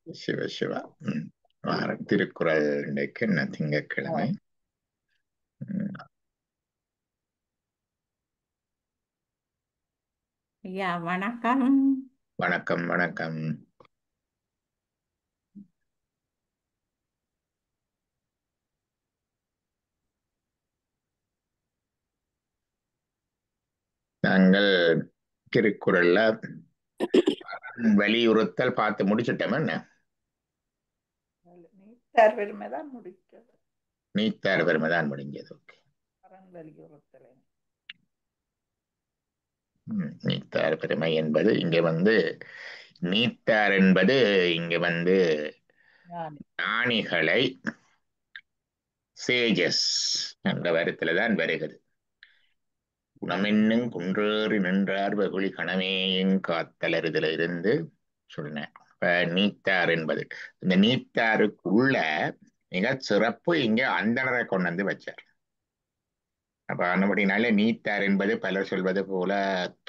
சிவ சிவா. திருக்குறள் இன்றைக்கு என்ன திங்கட்கிழமை. ம், ஐயா வணக்கம். வணக்கம் வணக்கம். நாங்கள் திருக்குறள்ல வலியுறுத்தல் பார்த்து முடிச்சுட்டோம். என்ன நீத்தார் பெருமை தான் முடிக்கிறது. நீத்தார் பெருமை தான் முடிஞ்சது. ஓகே. அறம் வலியுறுத்தலை நீத்தார் பெருமை என்பது இங்க நீத்தார் என்பது இங்க ஞானி. ஞானிகளை சேஜஸ் என்ற வருத்துல வருகிறது. குணமென்னும் குன்றேறி நின்றார் வெகுளி கணமேயும் காத்தலறுதல இருந்து சொன்னேன். இப்ப நீத்தார் என்பது இந்த நீத்தாருக்குள்ள மிக சிறப்பு இங்க அந்தணரை கொண்டு வந்து வச்சார். அப்ப அப்படினால நீத்தார் என்பது பலர் சொல்வது போல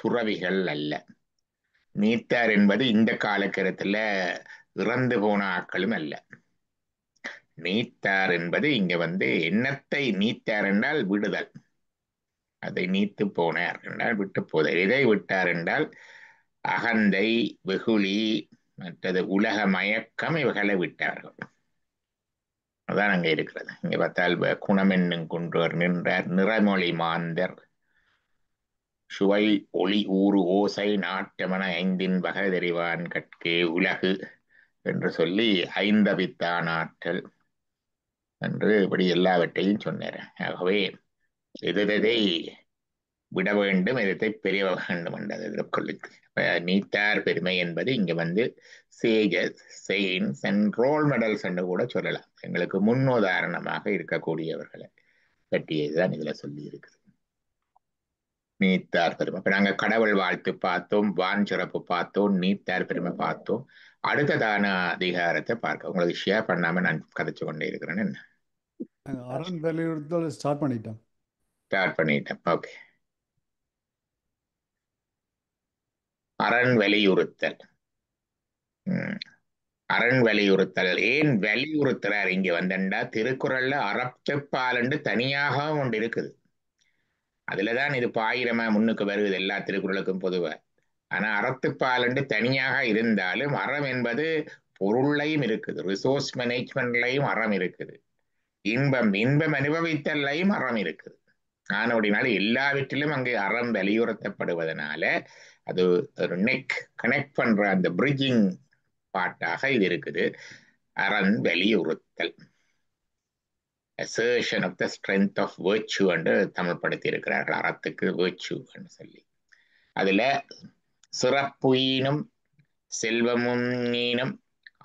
துறவிகள் அல்ல. நீத்தார் என்பது இந்த காலகட்டத்துல இறந்து போன ஆட்களும் அல்ல. நீத்தார் என்பது இங்க எண்ணத்தை நீத்தார் என்றால் விடுதல். அதை நீத்து போனார் என்றால் விட்டு போதல். எதை விட்டார் என்றால் அகந்தை, வெகுளி, மற்றது உலக மயக்கம் இவைகளை விட்டார்கள். அதான் அங்க இருக்கிறது. இங்க பார்த்தால் குணம் என்னும் குன்றோர் நின்றார் நிறமொழி மாந்தர் சுவை ஒளி ஊறு ஓசை நாட்டமன ஐந்தின் வகை தெரிவான் கட்கே உலகு என்று சொல்லி ஐந்தவித்தான் ஆற்றல் என்று இப்படி எல்லாவற்றையும் சொன்னார். ஆகவே எதை விட வேண்டும், எதை பெரிய வேண்டும் என்றது கொள்ளுக்கு. நீத்தார் பெருமை என்பது இங்க sages, saints and role models என்று கூட சொல்லலாம். எங்களுக்கு முன்னுதாரணமாக இருக்கக்கூடியவர்களை பற்றியதுதான் இதுல சொல்லி இருக்குது. நீத்தார் பெருமை. இப்ப நாங்க கடவுள் வாழ்த்து பார்த்தோம், வான் சிறப்பு பார்த்தோம், நீத்தார் பெருமை பார்த்தோம். அடுத்ததான அதிகாரத்தை பார்க்க உங்களுக்கு ஷேர் பண்ணாம நான் கதைச்சு கொண்டே இருக்கிறேன்னு என்ன அரண் வலியுறுத்தல் ஸ்டார்ட் பண்ணிட்டோம். ஸ்டார்ட் பண்ணிட்டேன். ஓகே. அரண் வலியுறுத்தல். அரண் வலியுறுத்தல் ஏன் வலியுறுத்துறார் இங்க வந்தண்டா, திருக்குறள்ல அறத்துப்பால் என்று தனியாக ஒன்று இருக்குது. அதுலதான் இது பாயிரமா முன்னுக்கு வருது எல்லா திருக்குறளுக்கும் பொதுவா. ஆனா அறத்துப்பால் என்று தனியாக இருந்தாலும் அறம் என்பது பொருளையும் இருக்குது, ரிசோர்ஸ் மேனேஜ்மெண்ட்லையும் அறம் இருக்குது, இன்பம் அனுபவித்தல்லையும் அறம் இருக்குது. ஆனா அப்படினால எல்லாவற்றிலும் அங்கு அறம் வலியுறுத்தப்படுவதனால அது ஒரு கனெக்ட் பண்ற அந்த பிரிட்ஜிங் பாட்டாக இது இருக்குது. அரண் வலியுறுத்தல், assertion of the strength of virtue என்று தமிழ் படுத்தி இருக்கிறார்கள். அறத்துக்கு virtue என்று சொல்லி அதுல சிறப்புயினும் செல்வமும் ஈனும்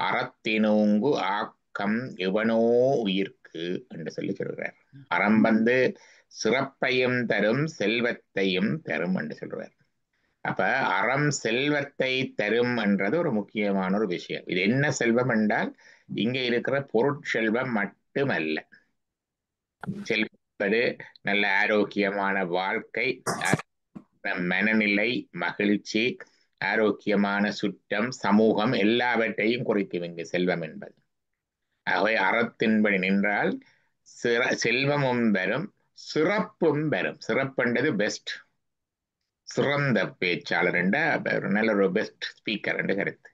அறத்தினூங்கு ஆக்கம் எவனோ உயிர்க்கு என்று சொல்லி சொல்றார். அறம் சிறப்பையும் தரும் செல்வத்தையும் தரும் என்று சொல்றார். அப்ப அறம் செல்வத்தை தரும் என்றது ஒரு முக்கியமான ஒரு விஷயம். இது என்ன செல்வம் என்றால் இங்க இருக்கிற பொருட்செல்வம் மட்டுமல்ல. செல்வது நல்ல ஆரோக்கியமான வாழ்க்கை, மனநிலை, மகிழ்ச்சி, ஆரோக்கியமான சுற்றம், சமூகம் எல்லாவற்றையும் குறிக்கும் இங்கு செல்வம் என்பது. ஆகவே அறத்தின்படி நின்றால் செல்வமும் வரும், சிறப்பும் வரும். சிறப்புன்றது பெஸ்ட், சிறந்த பேச்சாளர் என்ற நல்ல ஒரு பெஸ்ட் ஸ்பீக்கர் என்று கருத்து.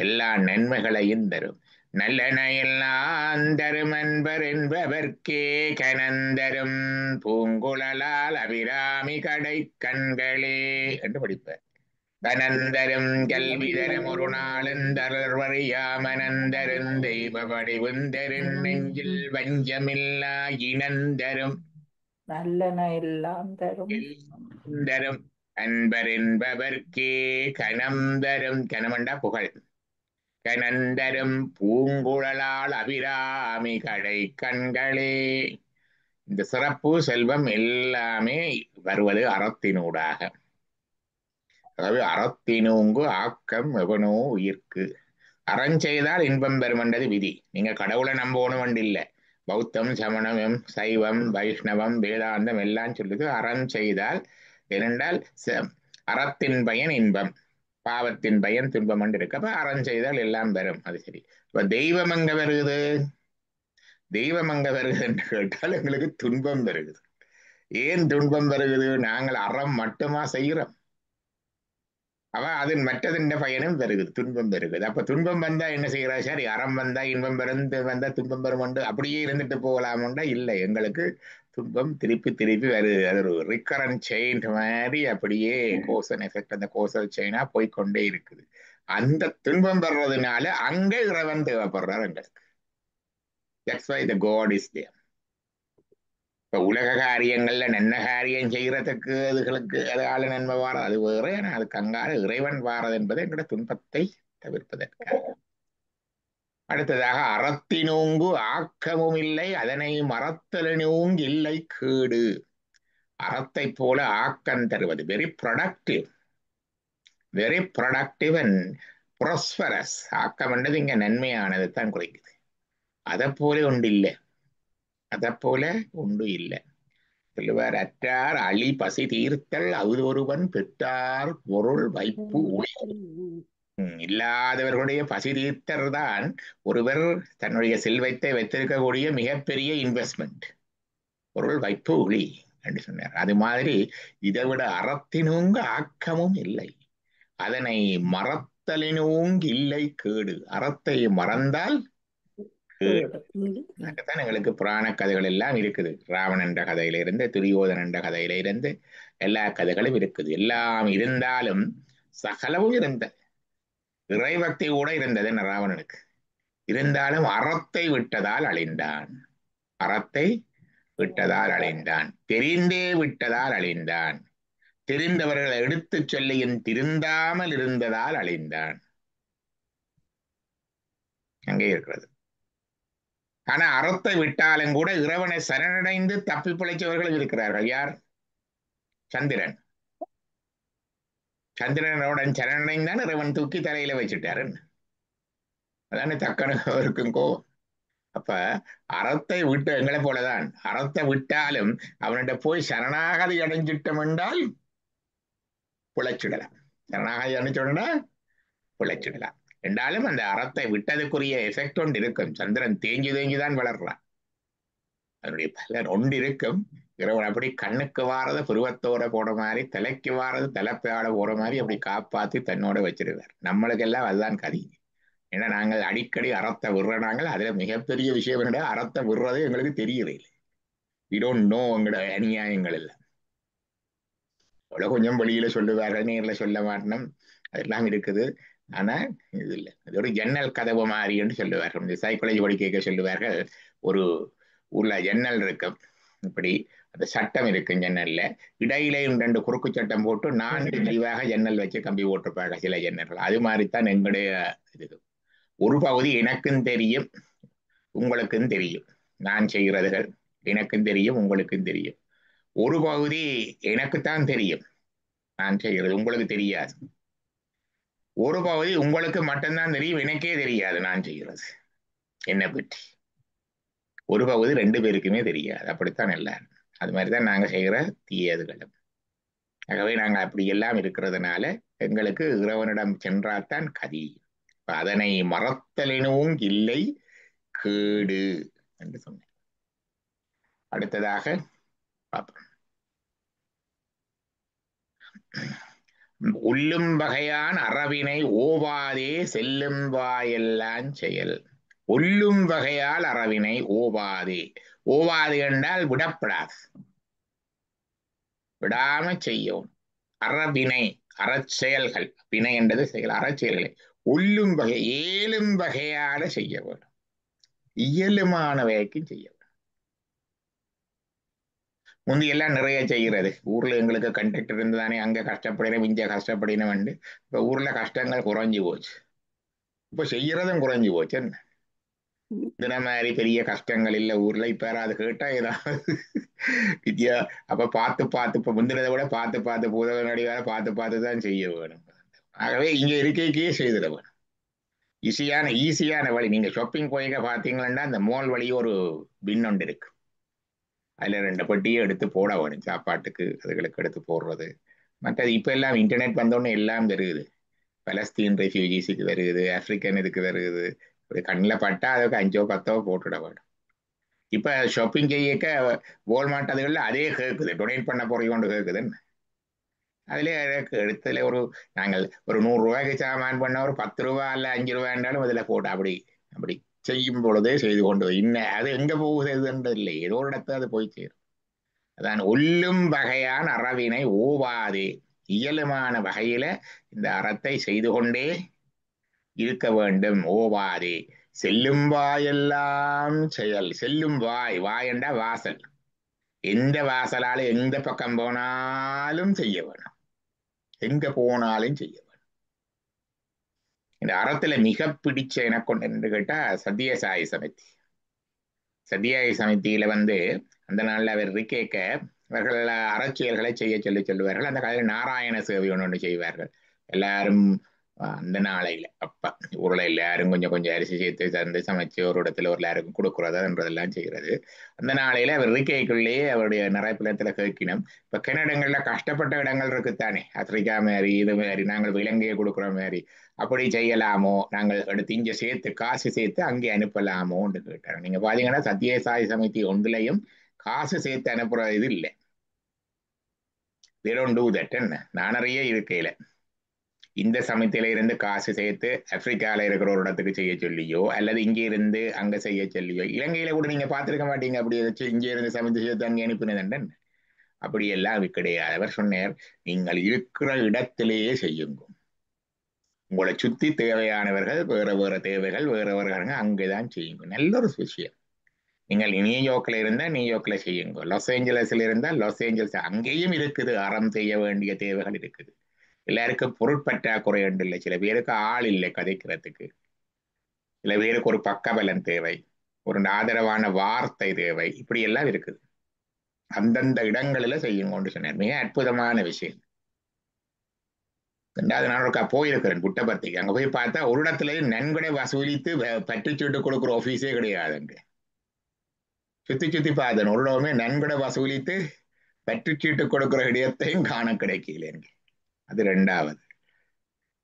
எல்லா நன்மைகளையும் தரும். நல்லன எல்லாம் தரும் அன்பர் என்பவர்க்கே கனந்தரும் பூங்குழலால் அபிராமி கடை கண்களே என்று படிப்பார். தனந்தரும் கல்வி தரும் ஒரு நாளந்தரவறியாமனந்தரும் தெய்வ வடிவுந்தரும் நெஞ்சில் வஞ்சமில்லா இனந்தரும் நல்லன எல்லாம் தரும் தரும் அன்பர் என்பவர்க்கே கனம் தரும். கனமண்டா புகழ். கனந்தரும் பூங்குழலால் அபிராமி கடை கண்களே. இந்த சிறப்பு செல்வம் எல்லாமே வருவது அறத்தினூடாக. அதாவது அறத்தினூங்கு ஆக்கம் எவனோ உயிர்க்கு. அறம் செய்தால் இன்பம் பெறுமென்றது விதி. நீங்க கடவுளை நம்பணும் இல்லை, பௌத்தம், சமணம், சைவம், வைஷ்ணவம், வேதாந்தம் எல்லாம் சொல்லுது அறம் செய்தால். ஏனென்றால் அறத்தின் பயன் இன்பம். பாவத்தின் பயன் துன்பம் என்று இருக்கு. அப்ப அறம் செய்தால் எல்லாம் வரும். அது சரி. இப்ப தெய்வம் எங்க வருகுது? தெய்வம் எங்க வருகுது என்று கேட்டால் எங்களுக்கு துன்பம் வருகுது. ஏன் துன்பம் வருகுது? நாங்கள் அறம் மட்டுமா செய்கிறோம்? அவ அது மற்றதின் பயனும் வருகுது, துன்பம் வருகுது. அப்ப துன்பம் வந்தா என்ன செய்கிறா? சரி, அறம் வந்தா இன்பம் வரும், வந்தா துன்பம் வரும் உண்டு, அப்படியே இருந்துட்டு போகலாமுண்டா? இல்லை, எங்களுக்கு துன்பம் திருப்பி திருப்பி வருது. அது ஒரு ரிக்கரண்ட் செயின் மாதிரி அப்படியே கோசன் எஃபெக்ட், அந்த கோசல் செயினா போய்கொண்டே இருக்குது. அந்த துன்பம் வர்றதுனால அங்க இறைவன் தேவைப்படுறார் எங்களுக்கு. That's why the God is there. இப்ப உலக காரியங்கள்ல நன்ன காரியம் செய்யறதுக்கு அதுகளுக்கு அதால நன்மை வார அது வேற. ஆனா அதுக்கு அங்கால இறைவன் வாரது என்பது எங்கட துன்பத்தை தவிர்ப்பதற்காக. அடுத்ததாக, அறத்தினூங்கு ஆக்கமும் இல்லை, அதனை மறத்தலினூங்கு இல்லை கேடு. அறத்தை போல ஆக்கம் தருவது, very productive, very productive and prosperous. ஆக்கம் என்றது இங்க நன்மையானது தான் குறைக்குது. அதை போல ஒன்று இல்லை, அதை போல ஒன்று இல்லை. சொல்லுவார், அற்றார் அழி பசி தீர்த்தல் அவுதொருவன் பெற்றார் பொருள் வைப்பு ஒளி. இல்லாதவர்களுடைய பசி தீர்த்தல் தான் ஒருவர் தன்னுடைய செல்வத்தை வைத்திருக்கக்கூடிய மிகப்பெரிய இன்வெஸ்ட்மெண்ட், பொருள் வைப்பு ஒளி என்று சொன்னார். அது மாதிரி இதை விட அறத்தினூங்கு ஆக்கமும் இல்லை, அதனை மறத்தலினூங்கு இல்லை கேடு. அறத்தை மறந்தால் அதுதான் எங்களுக்கு புராண கதைகள் எல்லாம் இருக்குது. ராவணன் என்ற கதையில இருந்து, துரியோதனன் என்ற கதையில இருந்து எல்லா கதைகளும் இருக்குது. எல்லாம் இருந்தாலும் சகலவும் இருந்த இறைபக்தி கூட இருந்தது ராவணனுக்கு. இருந்தாலும் அறத்தை விட்டதால் அழிந்தான், அறத்தை விட்டதால் அழிந்தான், தெரிந்தே விட்டதால் அழிந்தான், தெரிந்தவர்களை எடுத்துச் சொல்லியும் திருந்தாமல் இருந்ததால் அழிந்தான். அங்கே இருக்கிறது. ஆனா அறத்தை விட்டாலும் கூட இறைவனை சரணடைந்து தப்பி பிழைச்சவர்களும் இருக்கிறார்கள். யார்? சந்திரன். சந்திரனுடன் சரணடைந்தான் இறைவன் தூக்கி தலையில வச்சுட்டாரு. அதானே தக்கன இருக்குங்கோ. அப்ப அறத்தை விட்டு எங்களை போலதான், அறத்தை விட்டாலும் அவன்கிட்ட போய் சரணாகதி அடைஞ்சிட்டோம் என்றால் பிழைச்சிடலாம். சரணாகதி அடைஞ்சோம்னா பிழைச்சிடலாம். என்றாலும் அந்த அறத்தை விட்டதுக்குரிய எஃபெக்ட் ஒன்று இருக்கும். சந்திரன் தேங்கி தேங்கிதான் வளர்றான், அதனுடைய பலன் ஒன்று இருக்கும். இறைவன் அப்படி கண்ணுக்கு வாரத புருவத்தோட போட மாதிரி, தலைக்கு வாரது தலைப்பையோட போற மாதிரி அப்படி காப்பாத்தி தன்னோட வச்சிருவார். நம்மளுக்கெல்லாம் அதுதான் கதி. ஏன்னா நாங்கள் அடிக்கடி அறத்தை விடுறாங்க. அதுல மிகப்பெரிய விஷயம் என்னடா, அறத்தை விடுறதே எங்களுக்கு தெரியவே இல்லை. வி டோன்ட் நோ எங்களோட அநியாயங்கள் இல்லை. அவ்வளவு கொஞ்சம் வெளியில சொல்லுவார்கள், நேர்ல சொல்ல மாட்டோம், அதெல்லாம் இருக்குது. ஆனா இது இல்லை, அது ஒரு ஜன்னல் கதவு மாதிரி என்று சொல்லுவார்கள். இந்த சைக்காலஜி படிக்க சொல்லுவார்கள், ஒரு ஊர்ல ஜன்னல் இருக்கும், இப்படி அந்த சட்டம் இருக்கு ஜன்னல்ல, இடையிலையும் 2 குறுக்கு சட்டம் போட்டு 4 தெளிவாக ஜன்னல் வச்சு கம்பி போட்டிருப்பாங்க சில ஜன்னல்கள். அது மாதிரித்தான் எங்களுடைய இது. ஒரு பகுதி எனக்கும் தெரியும், உங்களுக்கும் தெரியும், நான் செய்கிறதுகள் எனக்கும் தெரியும், உங்களுக்கும் தெரியும். ஒரு பகுதி எனக்குத்தான் தெரியும், நான் செய்கிறது உங்களுக்கு தெரியாது. ஒரு பகுதி உங்களுக்கு மட்டும்தான் தெரியும், எனக்கே தெரியாது நான் செய்கிறது என்னை பற்றி. ஒரு பகுதி 2 பேருக்குமே தெரியாது. அப்படித்தான் எல்லாரும். அது மாதிரிதான் நாங்க செய்கிற தீயதுகளும். ஆகவே நாங்க அப்படி எல்லாம் இருக்கிறதுனால எங்களுக்கு இறைவனிடம் சென்றால்தான் கதி. அதனை மறத்தலினும் இல்லை கேடு என்று சொன்னேன். அடுத்ததாக பார்ப்போம். உள்ளும் வகையான் அறவினை ஓவாதே செல்லும் வாயெல்லாம் செயல். உள்ளும் வகையால் அறவினை ஓவாதே. ஓவாது என்றால் விடப்படாது, விடாம செய்யும். அறவினை அறச்செயல்கள், வினை என்றது செயல், அறச்செயல்களை உள்ளும் வகை ஏலும் வகையால செய்ய வேண்டும், இயலுமான வகைக்கும் செய்ய வேண்டும். முந்தியெல்லாம் நிறைய செய்கிறது. ஊர்ல எங்களுக்கு கண்டக்டர் இருந்துதானே, அங்க கஷ்டப்படினோம் இங்க கஷ்டப்படினோம். இப்ப ஊர்ல கஷ்டங்கள் குறைஞ்சு போச்சு, இப்ப செய்யறதும் குறைஞ்சு போச்சு. இந்த மாதிரி பெரிய கஷ்டங்கள் இல்லை ஊர்ல. இப்ப யாராவது கேட்டா ஏதாவது வித்யா அப்ப பார்த்து பார்த்து, இப்ப முந்தினதை விட பார்த்து பார்த்து புதவ நடிகார பார்த்து தான் செய்ய வேணும். ஆகவே இங்க இருக்கைக்கே செய்திட வேணும். ஈஸியான வழி. நீங்க ஷாப்பிங் போய்க்க பாத்தீங்கன்னா அந்த மால் வழி ஒரு பின் ஒன்று இருக்கு, அதுல 2 பெட்டியை எடுத்து போட வேணும், சாப்பாட்டுக்கு அதுகளுக்கு எடுத்து போடுறது. மற்றது இப்ப எல்லாம் இன்டர்நெட் வந்தோடனே எல்லாம் தெரியுது. பலஸ்தீன் ரெஃப்யூஜிஸுக்கு வருகுது, ஆப்பிரிக்கன் இதுக்கு வருகுது. இப்படி கண்ணில் பட்டா அதுக்கு 5 10 போட்டுட வேணும். இப்ப ஷாப்பிங் செய்யக்க வால்மார்ட் அதுகளில் அதே கேட்குது, டொனேட் பண்ண போறீங்க கொண்டு கேட்குதுன்னு. அதுல எடுத்துல நாங்கள் ஒரு 100 ரூபாய்க்கு சாமான் பண்ண ஒரு 10 ரூபா அல்ல 5 ரூபாய்ன்றாலும் அதுல போட்டு அப்படி அப்படி செய்யும் பொழுதே செய்து கொண்டு இன்னும் அது எங்க போகுதுன்றது இல்லை, ஏதோ ஒரு இடத்துல அது போய் சேரும். அதான் ஒல்லும் வகையான அறவினை ஓவாதே, இயலுமான வகையில இந்த அறத்தை செய்து கொண்டே இருக்க வேண்டும். ஓவாதே செல்லும் வாயெல்லாம் செயல். செல்லும் வாய், வாய் என்றா வாசல், எந்த வாசலால எந்த பக்கம் போனாலும் செய்ய வேணும், எங்க போனாலும் செய்ய வேணும். இந்த அறத்துல மிக பிடிச்ச எனக்கு என்று கேட்டா சத்தியசாயி சமிதி. சத்தியாய சமிதியில அந்த நாள்ல அவர் கேட்க அவர்கள் அறச்செயல்களை செய்ய சொல்லுவார்கள். அந்த காலையில் நாராயண சேவை ஒன்று செய்வார்கள் எல்லாரும். அந்த நாளையில அப்ப ஊர்ல எல்லாரும் கொஞ்சம் கொஞ்சம் அரிசி சேர்த்து தந்து சமைச்சு ஒரு இடத்துல ஒரு எல்லாருக்கும் கொடுக்குறதுன்றதெல்லாம் செய்கிறது. அந்த நாளையில அவர் இருக்கைக்குள்ளேயே அவருடைய நிறைய கேட்கணும். இப்ப கிணடங்கள்ல கஷ்டப்பட்ட இடங்கள் இருக்குத்தானே, ஆப்பிரிக்கா மாதிரி இது மாதிரி நாங்கள் விலங்கையை கொடுக்குற மாதிரி, அப்படி செய்யலாமோ, நாங்கள் எடுத்து இங்க சேர்த்து காசு சேர்த்து அங்கே அனுப்பலாமோன்னு கேட்டாங்க. நீங்க பாத்தீங்கன்னா சத்தியசாய் சமிதி ஒன்றுலையும் காசு சேர்த்து அனுப்புற இது இல்லை. they don't do that. என்ன நான் நிறைய இருக்கையில இந்த சமயத்தில இருந்து காசு சேர்த்து ஆப்பிரிக்கால இருக்கிற ஒரு இடத்துக்கு செய்ய சொல்லியோ அல்லது இங்கே இருந்து அங்க செய்ய சொல்லியோ, இலங்கையில கூட நீங்க பார்த்திருக்க மாட்டீங்க அப்படி வச்சு இங்கே இருந்து சமைத்து சேர்த்து அங்கே அனுப்பினதுண்டன். அப்படியெல்லாம் கிடையாது. அவர் சொன்னார், நீங்கள் இருக்கிற இடத்திலேயே செய்யுங்க. உங்களை சுத்தி தேவையானவர்கள் வேற வேற தேவைகள் வேறவர்கள் அங்கேதான் செய்யுங்க. நல்ல ஒரு விஷயம். நீங்கள் நியூயார்க்ல இருந்தா நியூயார்க்ல செய்யுங்க, லாஸ் ஏஞ்சலஸ்ல இருந்தா லாஸ் ஏஞ்சல்ஸ், அங்கேயும் இருக்குது அறம் செய்ய வேண்டிய தேவைகள் இருக்குது. எல்லாருக்கும் பொருட்பற்றாக்குறை இல்லை, சில பேருக்கு ஆள் இல்லை கதைக்கிறதுக்கு, சில பேருக்கு ஒரு பக்கபலன் தேவை, ஒரு ஆதரவான வார்த்தை தேவை, இப்படி எல்லாம் இருக்குது. அந்தந்த இடங்களில செய்யுங்கன்னு சொன்னார். மிக அற்புதமான விஷயம். 2வது நாள் ஒருக்கா போயிருக்கிறேன் புட்டபர்த்திக்கு. அங்க போய் பார்த்தா ஒரு இடத்துல நன்கொடை வசூலித்து பற்றுச்சீட்டு கொடுக்குற ஆபீஸே கிடையாது. அங்க சுத்தி சுத்தி பார்த்தேன், ஒரு இடமே நன்கொடை வசூலித்து பற்றுச்சீட்டு கொடுக்குற இடத்தையும் காண கிடைக்கல எனக்கு. அது 2வது.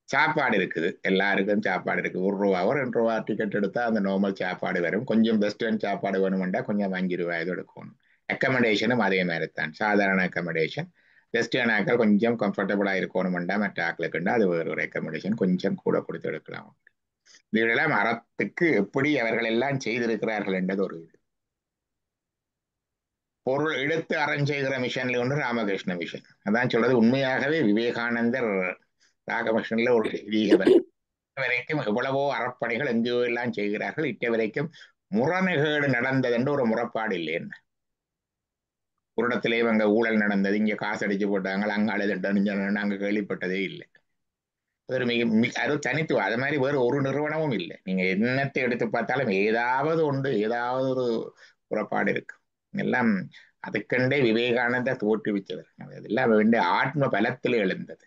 சாப்பாடு இருக்குது, எல்லாருக்கும் சாப்பாடு இருக்கு. 1 ரூபாவோ 2 ரூபா டிக்கெட் எடுத்தா அந்த நார்மல் சாப்பாடு வரும். கொஞ்சம் வெஸ்டர்ன் சாப்பாடு வேணுமெண்டா கொஞ்சம் 5 ரூபாய் எடுக்கணும். அக்கமடேஷனும் அதே மாதிரி தான், சாதாரண அக்கமடேஷன். வெஸ்டர்ன் ஆக்கள் கொஞ்சம் கம்ஃபர்டபுளா இருக்கணுமெண்டா மற்ற ஆக்களுக்குண்டா அது வேறு ஒரு அக்கமடேஷன் கொஞ்சம் கூட கொடுத்து எடுக்கலாம். இதெல்லாம் அறத்துக்கு எப்படி அவர்கள் எல்லாம் செய்திருக்கிறார்கள் என்றது ஒரு இது. பொருள் எடுத்து அறம் செய்கிற மிஷன்ல ஒன்று ராமகிருஷ்ண மிஷன். அதான் சொல்றது, உண்மையாகவே விவேகானந்தர் ராமகிருஷ்ணன்ல ஒரு வீகவன். வரைக்கும் எவ்வளவோ அறப்பணிகள் எங்கேயோ எல்லாம் செய்கிறார்கள். இட்ட வரைக்கும் முரணுகேடு நடந்தது என்று ஒரு முறைப்பாடு இல்லை. என்ன ஒரு இடத்திலேயே அங்க ஊழல் நடந்தது, இங்க காசு அடிச்சு போட்டாங்க, அங்க அழுதுட்டாங்க, நாங்க கேள்விப்பட்டதே இல்லை. ஒரு அது தனித்துவம். அது மாதிரி வேறு ஒரு நிறுவனமும் இல்லை. நீங்க என்னத்தை எடுத்து பார்த்தாலும் ஏதாவது ஒன்று, ஏதாவது ஒரு புறப்பாடு இருக்கு. எல்லாம் அதுக்கண்டே விவேகானந்தர் தோற்றுவிச்சவர். அதெல்லாம் வேண்டிய ஆத்ம பலத்தில் எழுந்தது.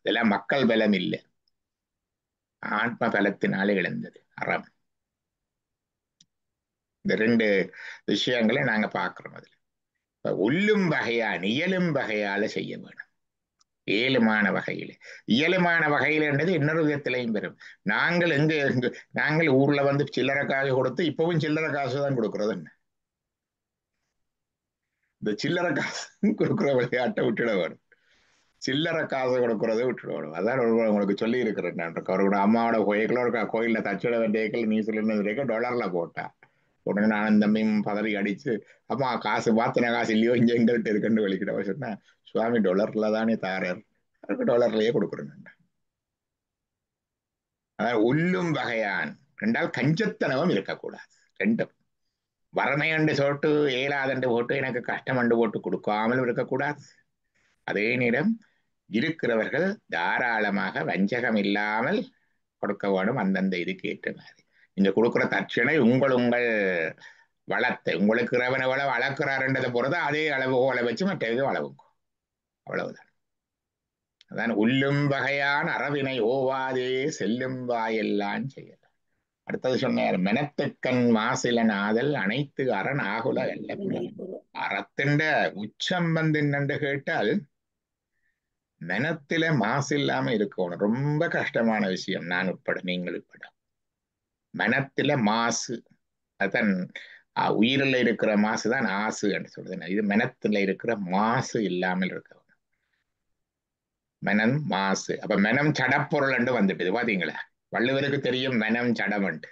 இதெல்லாம் மக்கள் பலம் இல்லை, ஆத்ம பலத்தினாலே எழுந்தது அறம். இந்த 2 விஷயங்களை நாங்க பார்க்கிறோம். அதுல ஒல்லும் வகையால் இயலும் வகையால செய்ய வேணும். இயலுமான வகையில, இயலுமான வகையில என்றது இன்னொரு விதத்திலையும் பெறும். நாங்கள் நாங்கள் ஊர்ல சில்லறை காசு கொடுத்து இப்பவும் சில்லறை காசு தான் கொடுக்கறது. என்ன இந்த சில்லறை காசு கொடுக்குற விளையாட்டை விட்டுட வேணும். சில்லறை காசு கொடுக்கறதை விட்டுட வேணும். அதான் உங்களுக்கு சொல்லி இருக்கிறேன். நான் அவரோட அம்மாவோட கோயில்ல தச்சிட வேண்டிய நீ சொல்லிருந்த $ல போட்டா உடனே நானும் தம்பியும் பதறி அடிச்சு, அம்மா காசு மாத்தின காசு இல்லையோ இங்க எங்கள்கிட்ட இருக்குன்னு வெளிக்கிட்ட சொன்னா, சுவாமி $ல தானே தாரர், அதுக்கு $லயே கொடுக்குறேன். அதாவது உள்ளும் வகையான் என்றால் கஞ்சத்தனமும் இருக்கக்கூடாது. 2ம் வரணை சொல்லிட்டு ஏலாதண்டு போட்டு எனக்கு கஷ்டம் அண்டு போட்டு கொடுக்காமலும் இருக்கக்கூடாது. அதே நேரம் இருக்கிறவர்கள் தாராளமாக வஞ்சகம் இல்லாமல் கொடுக்க வேணும். அந்தந்த இதுக்கு ஏற்ற மாதிரி நீங்க கொடுக்குற தட்சணை உங்கள் வளத்தை, உங்களுக்கு இறைவனை வளம் அளக்கிறாருன்றதை பொறுத்து அதே அளவு ஓலை வச்சு மற்றது வளவுங்க. அவ்வளவுதான். அதான் உள்ளும் வகையான அறவினை ஓவாதே செல்லும் வாயெல்லாம் செய்யலாம். அடுத்தது சொன்னார், மெனத்துக்கண் மாசிலன் ஆதல் அனைத்து அரண் ஆகுல அல்ல. அறத்தின் உச்சம் என்னென்று கேட்டால் மனத்தில மாசு இல்லாம இருக்கணும். ரொம்ப கஷ்டமான விஷயம். நான் உட்பட, நீங்கள் உட்பட. மனத்தில மாசு, அதான் உயிரில் இருக்கிற மாசு தான் ஆசு என்று சொல்றது. இது மனத்துல இருக்கிற மாசு இல்லாமல் இருக்க. மனம் மாசு. அப்ப மனம் சடப்பொருள் என்று வந்துட்டு பாத்தீங்களா? வள்ளுவருக்கு தெரியும் மனம் சடமண்டு,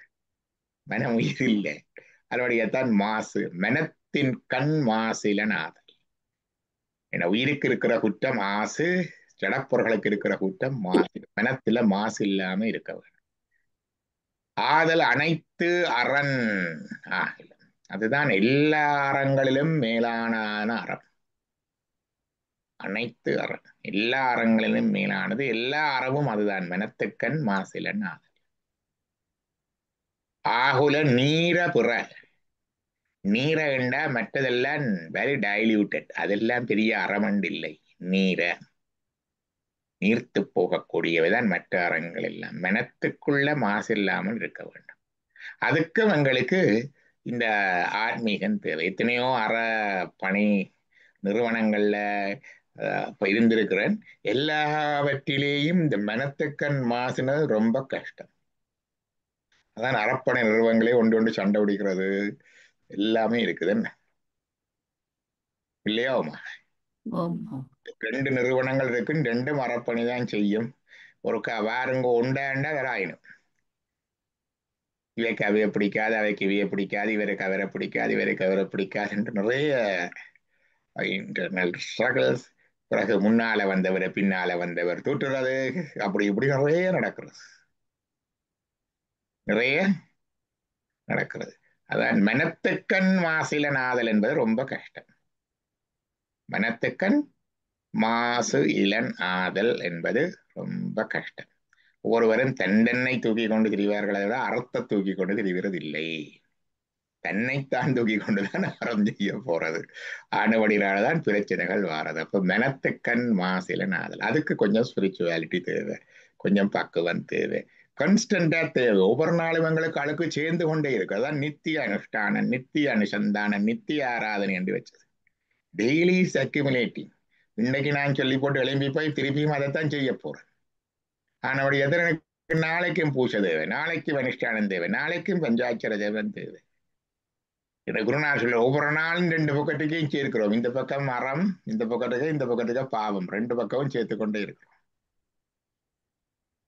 மனம் உயிர் இல்லை. அதோடையத்தான் மாசு. மனத்தின் கண் மாசிலன் ஆதல். ஏன்னா உயிருக்கு இருக்கிற குற்றம் ஆசு, ஜடப்பொருளுக்கு இருக்கிற குற்றம் மாசு. மனத்துல மாசு இல்லாம இருக்க வேண்டும். ஆதல் அனைத்து அரண். இல்ல, அதுதான் எல்லா அறங்களிலும் மேலான அறம். அனைத்து அறம், எல்லா அறங்களிலும் மேலானது. எல்லா அறமும் அதுதான். மனத்துக்கண் மாசிலன் ஆதல். ஆகுல நீர புற. நீரை என்றா மற்றதெல்லாம் வெரி டைல்யூட்டட், அதெல்லாம் பெரிய அறமண்டு இல்லை. நீர, நீர்த்து போகக்கூடியவைதான் மற்ற அறங்கள் எல்லாம். மனத்துக்குள்ள மாசு இல்லாமல் இருக்க வேண்டும். அதுக்கும் எங்களுக்கு இந்த ஆன்மீகம் தேவை. எத்தனையோ அற பணி நிறுவனங்கள்ல இருந்திருக்கிறேன். எல்லாவற்றிலேயும் இந்த மனத்துக்கண் மாசுனது ரொம்ப கஷ்டம். அதான் அறப்படை நிறுவனங்களே ஒன்று சண்டை பிடிக்கிறது எல்லாமே இருக்குது. என்ன இல்லையாவுமா? ரெண்டு நிறுவனங்கள் இருக்கு, ரெண்டும் அறப்பணி தான் செய்யும். ஒரு வாருங்க உண்டாண்டா வேற ஆயினும். இவைக்கு அவைய பிடிக்காது, அவைக்கு இவைய பிடிக்காது, இவருக்கு அவரை பிடிக்காது, இவருக்கு அவரை பிடிக்காது என்று நிறைய இன்டர்னல் ஸ்ட்ரகிள்ஸ். பிறகு முன்னால வந்தவரை பின்னால வந்தவர் தூட்டுறது, அப்படி இப்படி நிறைய நடக்கிறது. நிறைய நடக்கிறது. அதான் மனத்துக்கண் மாசிலன் ஆதல் என்பது ரொம்ப கஷ்டம். மனத்துக்கண் மாசு இளன் ஆதல் என்பது ரொம்ப கஷ்டம். ஒருவரும் தன்னை தூக்கி கொண்டு திரிவார்கள், விட அறத்தை தூக்கி கொண்டு திரிவது இல்லை. தன்னைத்தான் தூக்கி கொண்டுதான் அறம் செய்ய போறது. ஆனவடினால்தான் பிரச்சனைகள் வாரது. அப்ப மனத்துக்கண் மாசிலன் ஆதல். அதுக்கு கொஞ்சம் ஸ்பிரிச்சுவாலிட்டி தேவை, கொஞ்சம் பக்குவம் தேவை, கான்ஸ்டன்டா தேவை. ஒவ்வொரு நாளும் எங்களுக்கு அழுக்கு சேர்ந்து கொண்டே இருக்கு. அதான் நித்திய அனுஷ்டானம், நித்திய அனுசந்தானம், நித்திய ஆராதனை என்று வச்சது. Daily is accumulating. இன்னைக்கு நான் சொல்லி போட்டு எழும்பி போய் திருப்பியும் அதைத்தான் செய்ய போறேன். ஆனவடி எதிரனுக்கு நாளைக்கும் பூசை தேவை, நாளைக்கும் அனுஷ்டானம் தேவை, நாளைக்கும் பஞ்சாட்சர தேவன் தேவை. குருநாதர் சொல்ல ஒவ்வொரு நாளும் ரெண்டு பக்கத்துக்கையும் சேர்க்கிறோம். இந்த பக்கம் அறம், இந்த பக்கத்துக்கு பாவம், ரெண்டு பக்கமும் சேர்த்து கொண்டே இருக்கிறோம்.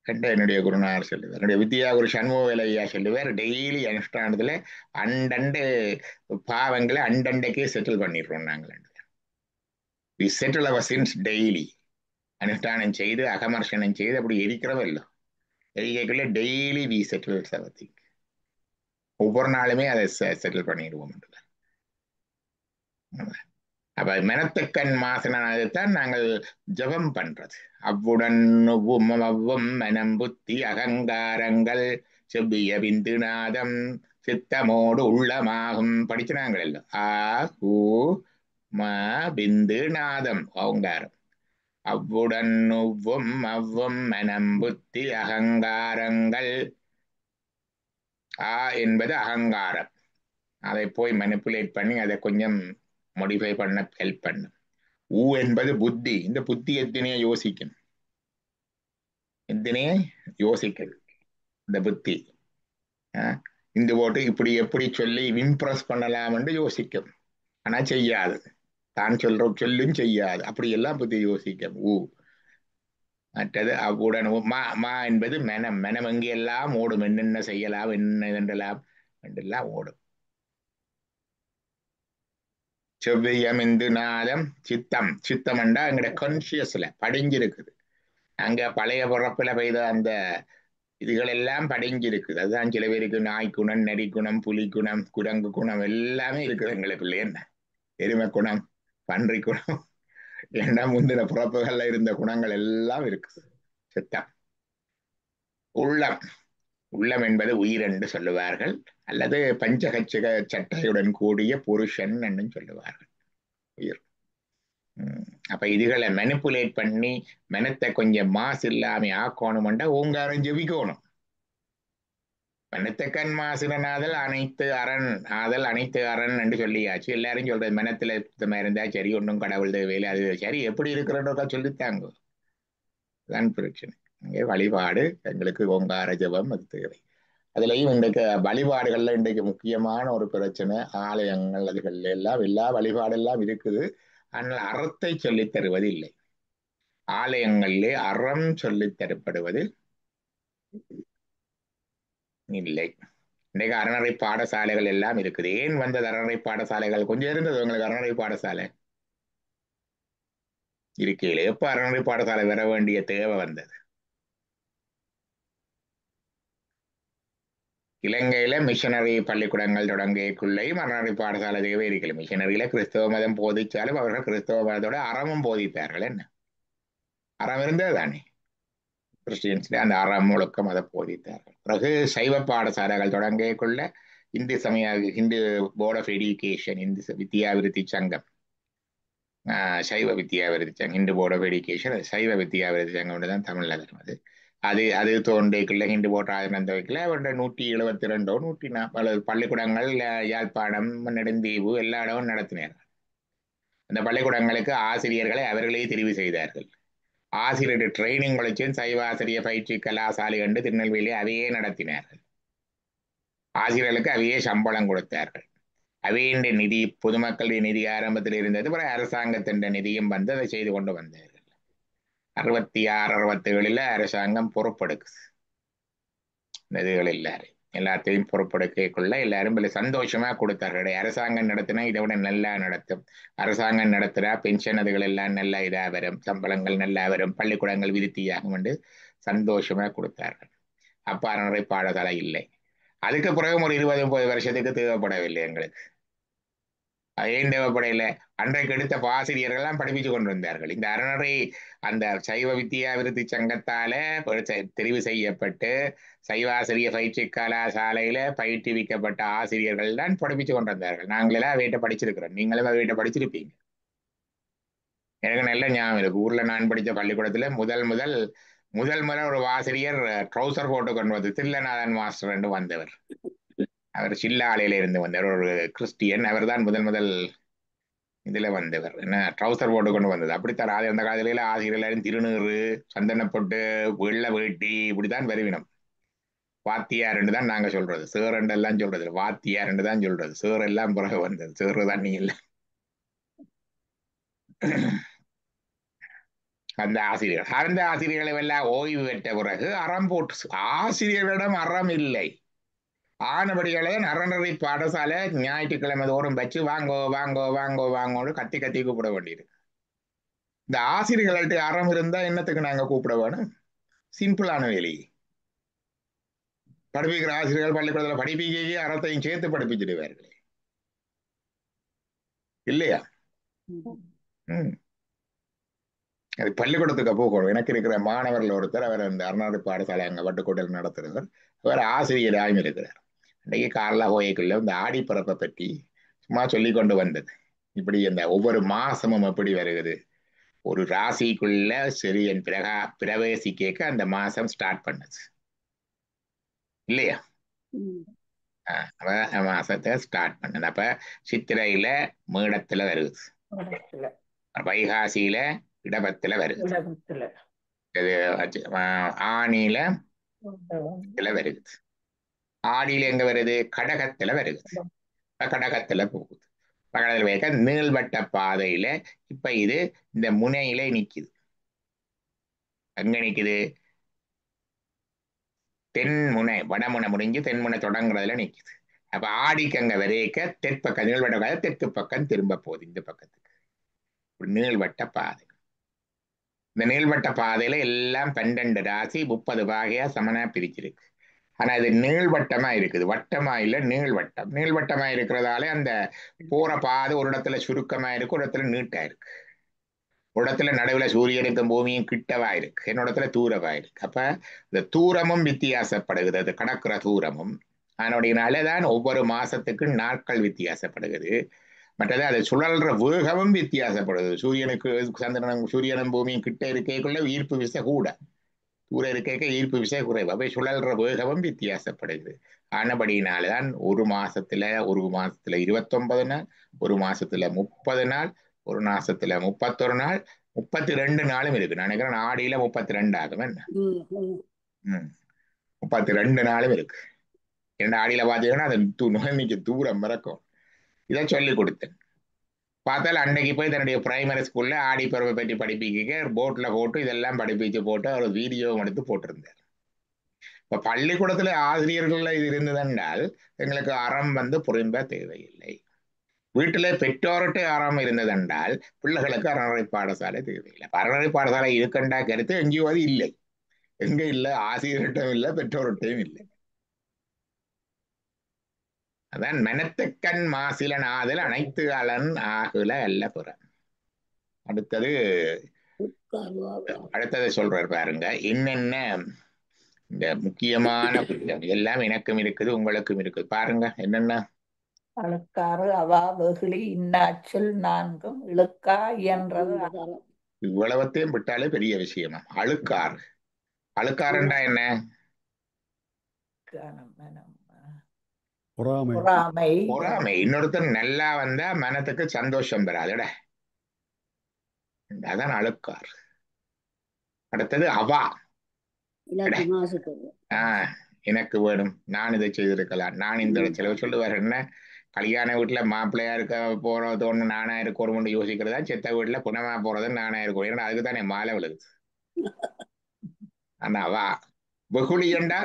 கண்ட என்னுடைய குருநாதர் சொல்லுவார், என்னுடைய வித்யா குரு சண்முகவேலையா சொல்லுவார், டெய்லி அனுஷ்டானத்துல அண்டண்டு பாவங்களை அண்டண்டைக்கே செட்டில் பண்ணிடுறோம் நாங்கள். We settle our sins daily. அனுஷ்டானம் செய்து அகமர்ஷனம் செய்து அப்படி எரிக்கிறோம் இல்லை, எரிக்கைக்குள்ள daily we settle our thing. ஒவ்வொரு நாளுமே அதை செட்டில் பண்ணிடுவோம். அப்ப மனத்துக்கண் மாசனாகத்தான் நாங்கள் ஜபம் பண்றது. அவ்வுடன் அவ்வும் மனம் புத்தி அகங்காரங்கள் செவ்விய பிந்துநாதம் சித்தமோடு உள்ளமாகும் படிச்சுனாங்கள் எல்லாம். ஊ ம பிந்து நாதம் ஓங்காரம். அவ்வுடன் அவ்வும் மனம் புத்தி அகங்காரங்கள். என்பது அகங்காரம். அதை போய் மனிப்புலேட் பண்ணி அதை கொஞ்சம் மோடிஃபை பண்ண ஹெல்ப் பண்ணும். ஊ என்பது புத்தி. இந்த புத்தி எத்தனையோ யோசிக்கும், எத்தனையே யோசிக்குது இந்த புத்தி. இந்த போட்டு இப்படி எப்படி சொல்லி இம்ப்ரெஸ் பண்ணலாம் என்று யோசிக்கும், ஆனா செய்யாது. தான் சொல்லும் செய்யாது. அப்படி எல்லாம் புத்தி யோசிக்கும். ஊ. மற்றது அவ்வுடன் மா என்பது மனம். மனம் எங்கெல்லாம் ஓடும், என்னென்ன செய்யலாம், என்ன என்றெல்லாம் என்றெல்லாம் ஓடும். செவ்வியம் இந்து நாதம் சித்தம். சித்தம் என்றா எங்களுடைய கான்சியஸ்ல படிஞ்சிருக்குது. அங்க பழைய பிறப்புல பெய்த அந்த இதுகள் எல்லாம் படிஞ்சிருக்குது. அதுதான் சில பேருக்கு நாய்க்குணம், நரிக்குணம், புலிக்குணம், குரங்கு குணம் எல்லாமே இருக்குது எங்களுக்குள்ள. என்ன எருமை குணம், பன்றி குணம், ஏன்னா முந்தின பிறப்புகள்ல இருந்த குணங்கள் எல்லாம் இருக்குது. சித்தம். உள்ளம். உள்ளம் என்பது உயிர் என்று சொல்லுவார்கள், அல்லது பஞ்சகச்சக சட்டையுடன் கூடிய புருஷன் என்று சொல்லுவார்கள். உயிர். அப்ப இதுகளை மெனிப்புலேட் பண்ணி மனத்தை கொஞ்சம் மாசு இல்லாம ஆக்கணும்டா ஓங்காரம் ஜெபிக்கணும். மனத்துக்கண் மாசினாதல் அனைத்து அரண் ஆதல், அனைத்து அரண் என்று சொல்லியாச்சு. எல்லாரும் சொல்றது மனத்துல சுத்தமா இருந்தா சரி, ஒன்றும் கடவுள் தேவையில்லை. அது சரி, எப்படி இருக்கிறோன்றதா சொல்லித்தாங்க. அதுதான் பிரச்சனை. இங்கே வழிபாடு எங்களுக்கு ஓங்கார ஜபம் அது தேவை. அதுலயும் இன்றைக்கு வழிபாடுகள்ல இன்றைக்கு முக்கியமான ஒரு பிரச்சனை ஆலயங்கள் அதுகள் எல்லாம் எல்லா வழிபாடெல்லாம் இருக்குது. ஆனால் அறத்தை சொல்லித் தருவது இல்லை. ஆலயங்களிலே அறம் சொல்லித் தரப்படுவது இல்லை. இன்றைக்கு அறநெறி பாடசாலைகள் எல்லாம் இருக்குது. ஏன் வந்தது அறநெறி பாடசாலைகள்? கொஞ்சம் இருந்தது உங்களுக்கு அறநெறி பாடசாலை இருக்கையில எப்ப அறநெறி பாடசாலை வர வேண்டிய தேவை வந்தது? இலங்கையில மிஷனரி பள்ளிக்கூடங்கள் தொடங்கியக்குள்ளேயும் அறநெறி பாடசாலை தேவை இருக்கல. மிஷனரியில கிறிஸ்தவ மதம் போதிச்சாலும் அவர்கள் கிறிஸ்தவ மதத்தோட அறமும் போதித்தார்கள். என்ன அறம் இருந்தது தானே? கிறிஸ்டியன்ஸ்ல அந்த அறம் முழுக்கம் அதை போதித்தார்கள். பிறகு சைவ பாடசாலைகள் தொடங்கியக்குள்ள இந்து சமய Hindu board of education Hindu Vidyaviruthi Sangam Saiva வித்யாவிருத்தி சங்கம் ஹிந்து போர்ட் ஆஃப் எஜுகேஷன் சைவ வித்யாவிருத்தி சங்கம் தான் தமிழ்ல வரும். அது அது தோன்றைக்குள்ள ஹிந்து போர்ட் ஆனந்த வைக்கல அவருடைய 172 140 பள்ளிக்கூடங்கள் யாழ்ப்பாணம் நெடுந்தீவு எல்லா இடமும் நடத்தினார்கள். அந்த பள்ளிக்கூடங்களுக்கு ஆசிரியர்களை அவர்களே தெரிவு செய்தார்கள். ஆசிரியர் ட்ரைனிங் வளைச்சும் சைவ ஆசிரியர் பயிற்சி கலாசாலை கண்டு திருநெல்வேலி அவையே நடத்தினார்கள். ஆசிரியர்களுக்கு அவையே சம்பளம் கொடுத்தார்கள். அவையின் நிதி பொதுமக்களுடைய நிதி ஆரம்பத்தில் இருந்தது. பிறகு அரசாங்கத்தின் நிதியும் வந்து அதை செய்து கொண்டு வந்தார்கள். 66 67 அரசாங்கம் பொறுப்பெடுக்குது. இதுகள் எல்லாத்தையும் பொறுப்பெடுக்கக்குள்ள எல்லாரும் சந்தோஷமா கொடுத்தார்கள். அரசாங்கம் நடத்தினா இதை விட நல்லா நடத்தும், அரசாங்கம் நடத்துறா பென்ஷன் அதுகள் எல்லாம் நல்லா இதா வரும், சம்பளங்கள் நல்லா வரும், பள்ளிக்கூடங்கள் விருத்தியாகும் என்று சந்தோஷமா கொடுத்தார்கள். அப்ப அறநெறி பாடசாலை இல்லை. அதுக்கு பிறகு ஒரு 20-30 வருஷத்துக்கு தேவைப்படவில்லை எங்களுக்கு. ஏன் தேவைப்படையில? அன்றைக்கு எடுத்த ஆசிரியர்கள்லாம் படிப்பிச்சு கொண்டு வந்தார்கள். இந்த அறநெறி அந்த சைவ வித்யாவிருத்தி சங்கத்தால தெரிவு செய்யப்பட்டு சைவாசிரிய பயிற்சி கலாசாலையில பயிற்றுவிக்கப்பட்ட ஆசிரியர்கள் தான் படிப்பிச்சு கொண்டு வந்தார்கள். நாங்களெல்லாம் வீட்டை படிச்சிருக்கிறோம், நீங்களும் வீட்டை படிச்சிருப்பீங்க. எனக்கு நல்ல ஞாபகம் இருக்கு. ஊர்ல நான் படித்த பள்ளிக்கூடத்துல முதல் ஒரு ஆசிரியர் ட்ரௌசர் போட்டு கொண்டு வந்து தில்லநாதன் மாஸ்டர் என்று வந்தவர். அவர் சில்லாலையில இருந்து வந்தவர், ஒரு கிறிஸ்டியன். அவர் தான் முதல் இதுல வந்தவர். என்ன ட்ரௌசர் போட்டு கொண்டு வந்தது. அப்படித்தான் அந்த காலத்தில ஆசிரியர் திருநீறு சந்தனப்பட்டு வெள்ள வேட்டி இப்படித்தான் வருவினம். வாத்தியார் என்று தான் நாங்க சொல்றது, சேர் எல்லாம் சொல்றது, வாத்தியார் என்று தான் சொல்றது. சேர் எல்லாம் பிறகு வந்தது, சேரு தான் நீ இல்லை. அந்த ஆசிரியர்களை எல்லாம் ஓய்வு பெற்ற பிறகு அறம் போட்டு ஆசிரியர்களிடம் அறம் இல்லை. ஆனபடியால தான் அறநெறி பாடசாலை ஞாயிற்றுக்கிழமை தோறும் வச்சு வாங்கோ வாங்கோ வாங்கோ வாங்கோன்னு கத்தி கத்தி கூப்பிட வேண்டியிருக்கு. இந்த ஆசிரியர்கள்ட்ட அறம் இருந்தா என்னத்துக்கு நாங்க கூப்பிட வேணும்? சிம்பிளான வேலை. படிப்பிக்கிற ஆசிரியர்கள் பள்ளிக்கூடத்துல படிப்பிக்கையே அறத்தையும் சேர்த்து படிப்பிச்சிடுவார்களே இல்லையா? அது பள்ளிக்கூடத்துக்கு போகணும். எனக்கு இருக்கிற மாணவர்கள் ஒருத்தர், அவர் அந்த அறநெறி பாடசாலை அங்க வட்டுக்கோட்டையில் நடத்துறவர், அவர் ஆசிரியராகவும் இருக்கிறார். அன்றைக்கு கார்லா ஹோய்க்குள்ள இந்த ஆடிப்பிறப்பை பற்றி சும்மா சொல்லி கொண்டு வந்தது. இப்படி இந்த ஒவ்வொரு மாசமும் எப்படி வருகிறது, ஒரு ராசிக்குள்ள சூரியன் பிரவேசிக்க அந்த மாசம் ஸ்டார்ட் பண்ணுச்சு இல்லையா? மாசத்தை ஸ்டார்ட் பண்ணது. அப்ப சித்திரையில மேடத்துல வருது, வைகாசியில இடபத்துல வருது, ஆணியில வருது, ஆடியில எங்க வருது? கடகத்துல வருது, கடகத்துல போகுது. பக்கத்துல வைக்க நீள்வட்ட பாதையில இப்ப இது இந்த முனையில நிக்குது. எங்க நிக்குது? தென்முனை, வடமுனை முடிஞ்சு தென்முனை தொடங்குறதுல நிக்குது. அப்ப ஆடிக்கு அங்க வரைக்க தெற்பக்கம் நீள்வட்ட தெற்கு பக்கம் திரும்ப போகுது இந்த பக்கத்துக்கு. நீள்வட்ட பாதை. இந்த நீள்வட்ட பாதையில எல்லாம் 12 ராசி 30 வகையா சமனா பிரிச்சிருக்கு. ஆனா இது நீள்வட்டமா இருக்குது, வட்டமா இல்ல, நீள்வட்டம். நீள்வட்டமா இருக்கிறதால அந்த போற பாதை ஒரு இடத்துல சுருக்கமா இருக்கு, ஒரு இடத்துல நீட்டா இருக்கு, ஒரு இடத்துல நடுவுல சூரியனுக்கும் பூமியும் கிட்டவா இருக்கு, என்னோட இடத்துல தூரவா இருக்கு. அப்ப இந்த தூரமும் வித்தியாசப்படுகிறது, அது கடக்கிற தூரமும். அதனுடையனாலதான் ஒவ்வொரு மாசத்துக்கு நாட்கள் வித்தியாசப்படுகிறது. மற்றது அது சுழல்ற வேகமும் வித்தியாசப்படுது. சூரியனும் பூமியும் கிட்ட இருக்கைக்குள்ள ஈர்ப்பு விசை கூட, தூர இருக்க ஈர்ப்பு விசை குறைவு. அவை சுழல்ற வேகமும் வித்தியாசப்படுகிறது. ஆனபடியினால்தான் ஒரு மாசத்துல 29 நாள், ஒரு மாசத்துல 30 நாள், ஒரு மாசத்துல 31 நாள், 32 நாளும் இருக்கு. நான் நினைக்கிறேன் ஆடியில 32 ஆகும் என்ன. ம், ம். ம். 32 நாளும் இருக்கு. 2 ஆடியில பாத்தீங்கன்னா அது நோய்க்கு தூரம் மறக்கும். இதை சொல்லி கொடுத்தேன். பார்த்தால் அன்னைக்கு போய் தன்னுடைய பிரைமரி ஸ்கூல்ல ஆடி பருவ பற்றி படிப்பிக்க போட்ல போட்டு இதெல்லாம் படிப்பிச்சு போட்டு அவர் வீடியோவும் எடுத்து போட்டிருந்தார். இப்ப பள்ளிக்கூடத்துல ஆசிரியர்கள் இது இருந்ததென்றால் எங்களுக்கு அறம் புரிம்ப தேவையில்லை. வீட்டுல பெற்றோர்கிட்ட அறம் இருந்ததென்றால் பிள்ளைகளுக்கு அறநிலை பாடசாலை தேவையில்லை. அறநிலை பாடசாலை இருக்கண்டா கருத்து எங்கேயோ அது இல்லை. எங்க இல்லை, ஆசிரியர்கிட்டும் இல்லை, பெற்றோர்கிட்டையும் இல்லை. அதான் மெனத்துக்கண் மாசிலன் ஆதல் அனைத்து அலன் ஆகுல அல்ல புற. அடுத்தது சொல்றாரு பாருங்க, என்னென்ன இந்த முக்கியமான குற்றம் எல்லாம் எனக்கும் இருக்குது உங்களுக்கும் இருக்குது. பாருங்க என்னென்ன. அழுக்காறு அவா வெகுளி இன்னாச்சொல் நான்கும் இழுக்கா இயன்றது இவ்வளவத்தையும் விட்டாலே பெரிய விஷயமா. அழுக்காறு. அழுக்காறுண்டா என்ன? பொறாமை. பொறாமை. பொறாமை. இன்னொருத்தர் நல்லா வந்தா மனத்துக்கு சந்தோஷம் பெறாதுட, அதான் அழுக்காறு. அடுத்தது அவா. எனக்கு வேணும், நான் இதை செய்திருக்கலாம், நான் இந்த சிலவர் சொல்லுவார் என்ன, கல்யாண வீட்டுல மாப்பிள்ளையா இருக்க போறது ஒண்ணு நானா இருக்கணும்னு யோசிக்கிறதா, செத்த வீட்டுல புனமா போறது நானா இருக்கும். ஏன்னா அதுக்கு தானே மாலை விழுது. ஆனா அவா. வெகுளியண்டா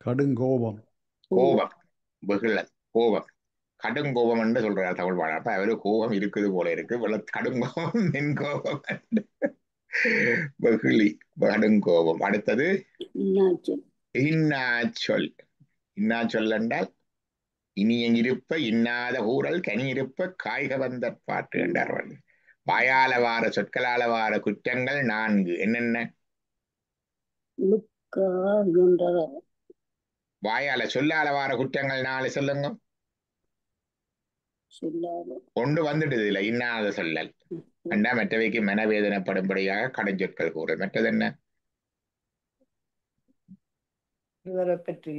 கடுங்கோபம். கோபம். வெகுள கோபம். கடுங்கோபம் என்று சொல்றாரு தமிழ் பாடம். அப்ப அவரு கோபம் இருக்குது போல இருக்கு. கடுங்கோபம் மென் கோபம். வெகுளி கடுங்கோபம். அடுத்தது இன்னாச்சொல். இன்னாச்சொல் என்றால் இனிய இருப்ப இன்னாத ஊரல் கனி இருப்ப காய்க வந்த பாட்டு என்றார்கள். வாயால வார சொற்களால வார குற்றங்கள் 4. என்னென்ன? வாயால சொல்லால வார குற்றங்கள் 4 சொல்லுங்க. ஒன்று வந்துடுது இல்ல, இன்னாத சொல்லல். அண்டா மற்றவைக்கு மனவேதனைப்படும்படியாக கடைஞ்சொற்கள் கூறல். மற்றது என்ன? இவரை பற்றி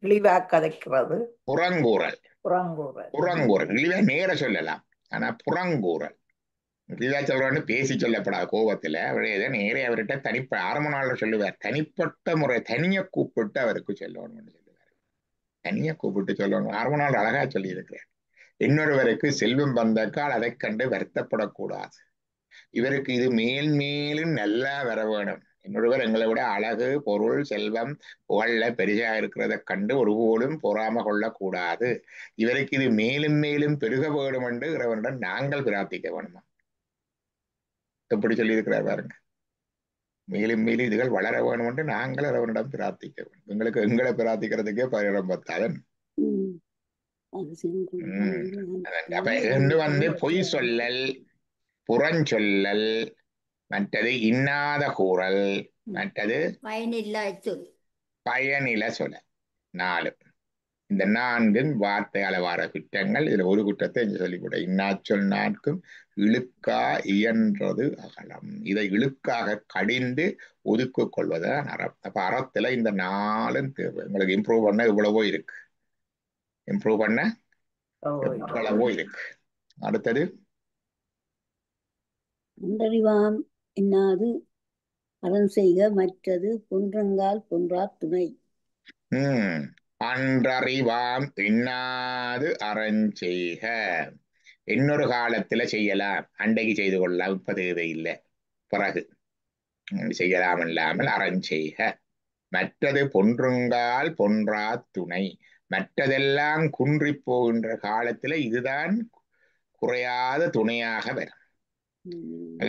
இழிவா கதைக்கிறது. புறங்கூறல். புறங்கூறல். புறங்கூறல் இழிவா நேர சொல்லலாம், ஆனா புறங்கூறல் இழிவா சொல்றான்னு பேசி சொல்லப்படாத கோபத்துல அவரே நேரே அவர்கிட்ட ஆரம்ப நாள் சொல்லுவார். தனிப்பட்ட முறை தனிய கூப்பிட்டு அவருக்கு சொல்லணும்னு சொல்லுவார். தனிய கூப்பிட்டு சொல்லணும். ஆரம்ப நாள் அழகா சொல்லி இருக்கிறார். இன்னொருவருக்கு செல்வம் வந்தக்கால் அதை கண்டு வருத்தப்படக்கூடாது. இவருக்கு இது மேல் மேலும் நல்லா வர வேணும். இன்னொருவர் எங்களை விட அழகு பொருள் செல்வம் புகழ்ல பெரிசா இருக்கிறத கண்டு ஒருபோலும் பொறாம கொள்ளக்கூடாது. இவருக்கு இது மேலும் மேலும் பெருக வேணும் என்று இறைவனிடம் நாங்கள் பிரார்த்திக்க வேணுமா? எப்படி சொல்லியிருக்கிறார் பாருங்க. மேலும் மேலும் இதுகள் வளர வேணும் என்று நாங்கள் இறைவனிடம் பிரார்த்திக்க வேண்டும். எங்களுக்கு எங்களை பிரார்த்திக்கிறதுக்கே பரிடம் பத்தாதன். அப்ப என்று பொய் சொல்லல், புறஞ்சொல்லல், மற்றது இன்னாத கூறல், மற்றது பயனில சொல்ல. 4. இந்த 4 வார்த்தையால வார குற்றங்கள். இதுல ஒரு குற்றத்தை இங்க சொல்லிக்கூட, இன்னாச்சொல் 4 இழுக்கா இயன்றது அகலம். இதை இழுக்காக கடிந்து ஒதுக்கு கொள்வதுதான் அறம். அப்ப அறத்துல இந்த 4 தேவை. உங்களுக்கு இம்ப்ரூவ் பண்ண இவ்வளவோ இருக்கு. இம்ப்ரூவ் பண்ண இவ்வளவோ இருக்கு. அடுத்தது அன்றறிவாம் என்னாது அறம் செய்க மற்றது பொன்றங்கால் பொன்றார் துணை. அன்றறிவாம் என்னாது அறஞ்செய்க. இன்னொரு காலத்துல செய்யலாம், அண்டைக்கு செய்து கொள்ளலாம், இப்ப தேவையில்லை, பிறகு செய்யலாம் இல்லாமல் அறஞ்செய்க. மற்றது பொன்றுங்கால் பொன்றா துணை. மற்றதெல்லாம் குன்றி போகின்ற காலத்துல இதுதான் குறையாத துணையாக வரும்.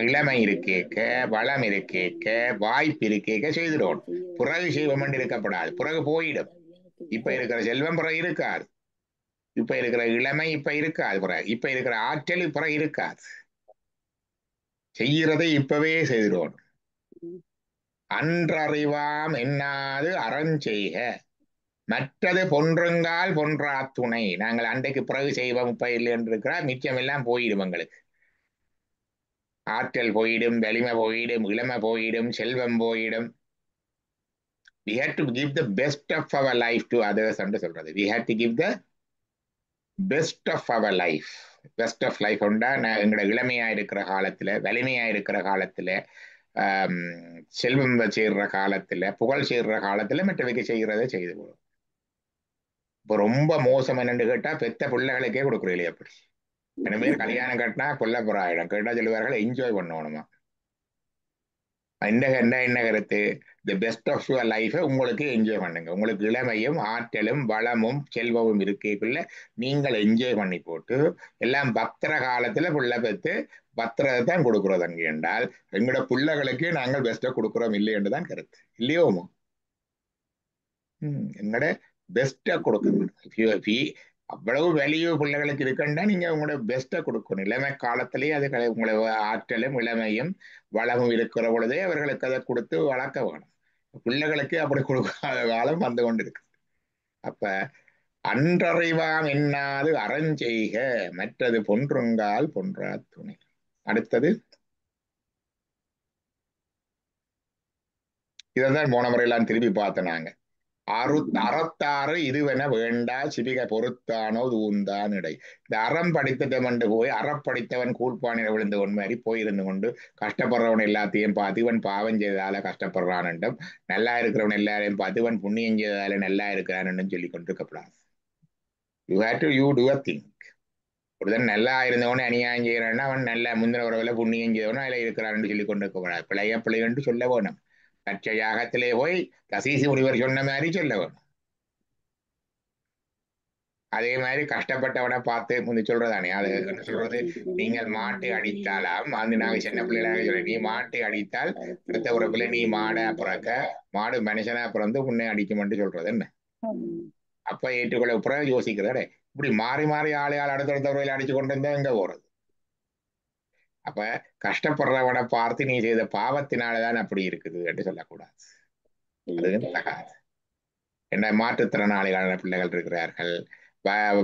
இளமை இருக்கேக்க, வளம் இருக்கேக்க, வாய்ப்பு இருக்கேக்க செய்திடும். பிறகு செய்வம் இருக்கப்படாது, பிறகு போயிடும். இப்ப இருக்கிற செல்வம் பிறகு இருக்காது, இப்ப இருக்கிற இளமை இப்ப இருக்காது, பிறகு இப்ப இருக்கிற ஆற்றல் பிறகு இருக்காது. செய்யறதை இப்பவே செய்திடும். அன்றறிவாம் என்னாது அறஞ்செய்க மற்றது பொன்றுங்கால் பொன்றா துணை. நாங்கள் அன்றைக்கு பிறகு செய்வோம் இப்ப இல்லை என்று இருக்கிறார். மிச்சம் எல்லாம் போயிடும். எங்களுக்கு ஆற்றல் போயிடும், வலிமை போயிடும், இளமை போயிடும், செல்வம் போயிடும். We had to give the best of our life to others என்று சொல்றது. We had to give the best of our life. Best of life உண்டா எங்களோட இளமையா இருக்கிற காலத்துல, வலிமையா இருக்கிற காலத்துல, செல்வம் சேர்ற காலத்துல, புகழ் சேர்ற காலத்துல மற்றவைக்கு செய்கிறத செய்து போடும். இப்போ ரொம்ப மோசம் என்னன்னு கேட்டா பெத்த பிள்ளைகளுக்கே கொடுக்குறீங்களே அப்படி. ரெண்டு பேர் கல்யாணம் கட்டினா கொல்லப்புறாயிடும். கேட்டா சொல்லுவார்கள் என்ஜாய் பண்ணணுமா. என்ன கருத்து? தி பெஸ்ட் ஆஃப் யுவர் லைஃபை உங்களுக்கு என்ஜாய் பண்ணுங்க. உங்களுக்கு இளமையும் ஆற்றலும் வளமும் செல்வமும் இருக்கக்குள்ள நீங்கள் என்ஜாய் பண்ணி போட்டு எல்லாம் பத்திர காலத்துல புள்ள பெற்று பத்திரத்தை தான் கொடுக்குறோம் அங்கே என்றால் எங்களோட பிள்ளைகளுக்கு நாங்கள் பெஸ்ட்டை கொடுக்குறோம் இல்லை என்றுதான் கருத்து. இல்லையோமோ? எங்களோட பெஸ்ட்டை கொடுக்கணும். அவ்வளவு வேல்யூ பிள்ளைகளுக்கு இருக்குன்னா நீங்க உங்களோட பெஸ்ட்டை கொடுக்கணும். இளமை காலத்திலேயே அது உங்களை ஆற்றலும் இளமையும் வளமும் இருக்கிற பொழுதே அவர்களுக்கு அதை கொடுத்து வளர்க்க வேணும். பிள்ளைகளுக்கு அப்படி கொடுக்காத காலம் வந்து கொண்டு இருக்கு. அப்ப அன்றறிவாம் என்னாது அறஞ்செய்க மற்றது பொன்றுங்கால் பொன்றா துணை. அடுத்தது இதான் போன முறையெல்லாம் திருப்பி பார்த்தனாங்க. அறத்தாறு இதுவென வேண்டா சிவிக பொறுத்தானோ தூந்தான் இடை. இந்த அறம் படித்தவன் என்று போய் அறப்படித்தவன் கூழ்பானில விழுந்து கொண்டு மாதிரி போயிருந்து கொண்டு கஷ்டப்படுறவன் எல்லாத்தையும் பார்த்து இவன் பாவம் செய்ததால கஷ்டப்படுறான் என்றும் நல்லா இருக்கிறவன் எல்லாரையும் பார்த்து இவன் புண்ணியம் செய்ததால நல்லா இருக்கிறான் என்றும் சொல்லி கொண்டு இருக்கப்படாது. You do a thing. ஒருத்தன் நல்லா இருந்தவனே அநியாயம் செய்கிறான்னா அவன் நல்ல முந்தின உறவுல புண்ணியம் செய்தவனும் அதில் இருக்கிறான்னு சொல்லி கொண்டு இருக்கக்கூடாது. பிள்ளை என்று சொல்ல வேணும். கற்ற யாகத்திலே போய் கசீசி முனிவர் சொன்ன மாதிரி சொல்ல வேணும். அதே மாதிரி கஷ்டப்பட்டவனை பார்த்து முந்தி சொல்றதானே அது என்ன சொல்றது, நீங்கள் மாட்டை அடித்தாலாம் அது நாங்க சின்ன பிள்ளைகளாக சொல்ல, நீ மாட்டை அடித்தால் அடுத்த உறப்புல நீ மாடை பிறக்க மாடு மனுஷனா பிறந்து உன்னை அடிக்கும்னு சொல்றது என்ன. அப்ப ஏற்றுக்கொள்ள பிறகு யோசிக்கிறதே இப்படி மாறி மாறி ஆள் அடுத்தடுத்த உறவையில் அடிச்சு கொண்டு இருந்தா எங்க போறது. அப்ப கஷ்டப்படுறவனை பார்த்து நீ செய்த பாவத்தினாலதான் அப்படி இருக்குது என்று சொல்லக்கூடாது. அது தகாது. என்ன மாற்றுத்திறனாளிகளான பிள்ளைகள் இருக்கிறார்கள்,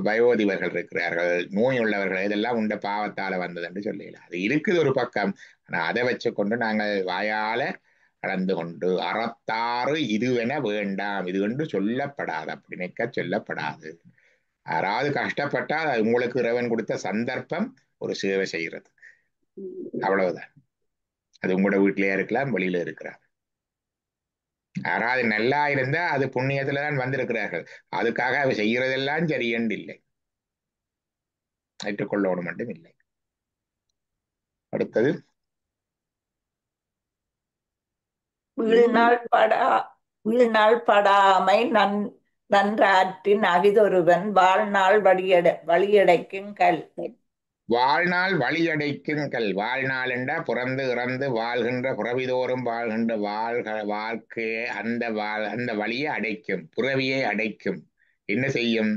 வயோதிபர்கள் இருக்கிறார்கள், நோய் உள்ளவர்கள், இதெல்லாம் உண்ட பாவத்தால வந்தது என்று சொல்லல. அது இருக்குது ஒரு பக்கம். ஆனா அதை வச்சு கொண்டு நாங்கள் வாயால கலந்து கொண்டு அறத்தாறு இதுவென வேண்டாம் இது என்று சொல்லப்படாது. அப்படி நினைக்க சொல்லப்படாது. யாராவது கஷ்டப்பட்டா உங்களுக்கு இறைவன் கொடுத்த சந்தர்ப்பம் ஒரு சேவை செய்யறது, அவ்வளவுதான். அது உங்களோட வீட்டிலேயே இருக்கலாம், வெளியில இருக்கிறார். யாராவது நல்லா இருந்தா அது புண்ணியத்துலதான் வந்திருக்கிறார்கள். அதுக்காக அவ செய்யறதெல்லாம் சரியென்று இல்லை, ஏற்றுக்கொள்ளணும் மட்டும் இல்லை. அடுத்தது வீழ்நாள் படாமை நன்றாற்றின் அவிதொருவன் வாழ்நாள் வழியடைக்கும் கல். வாழ்நாள் வழியடைக்கும் கல். வாழ்நாள் என்றா பிறந்து இறந்து வாழ்கின்ற புறவிதோறும் வாழ்கின்ற வாழ்க்கையை அந்த வழியை அடைக்கும், புறவியை அடைக்கும். என்ன செய்யும்?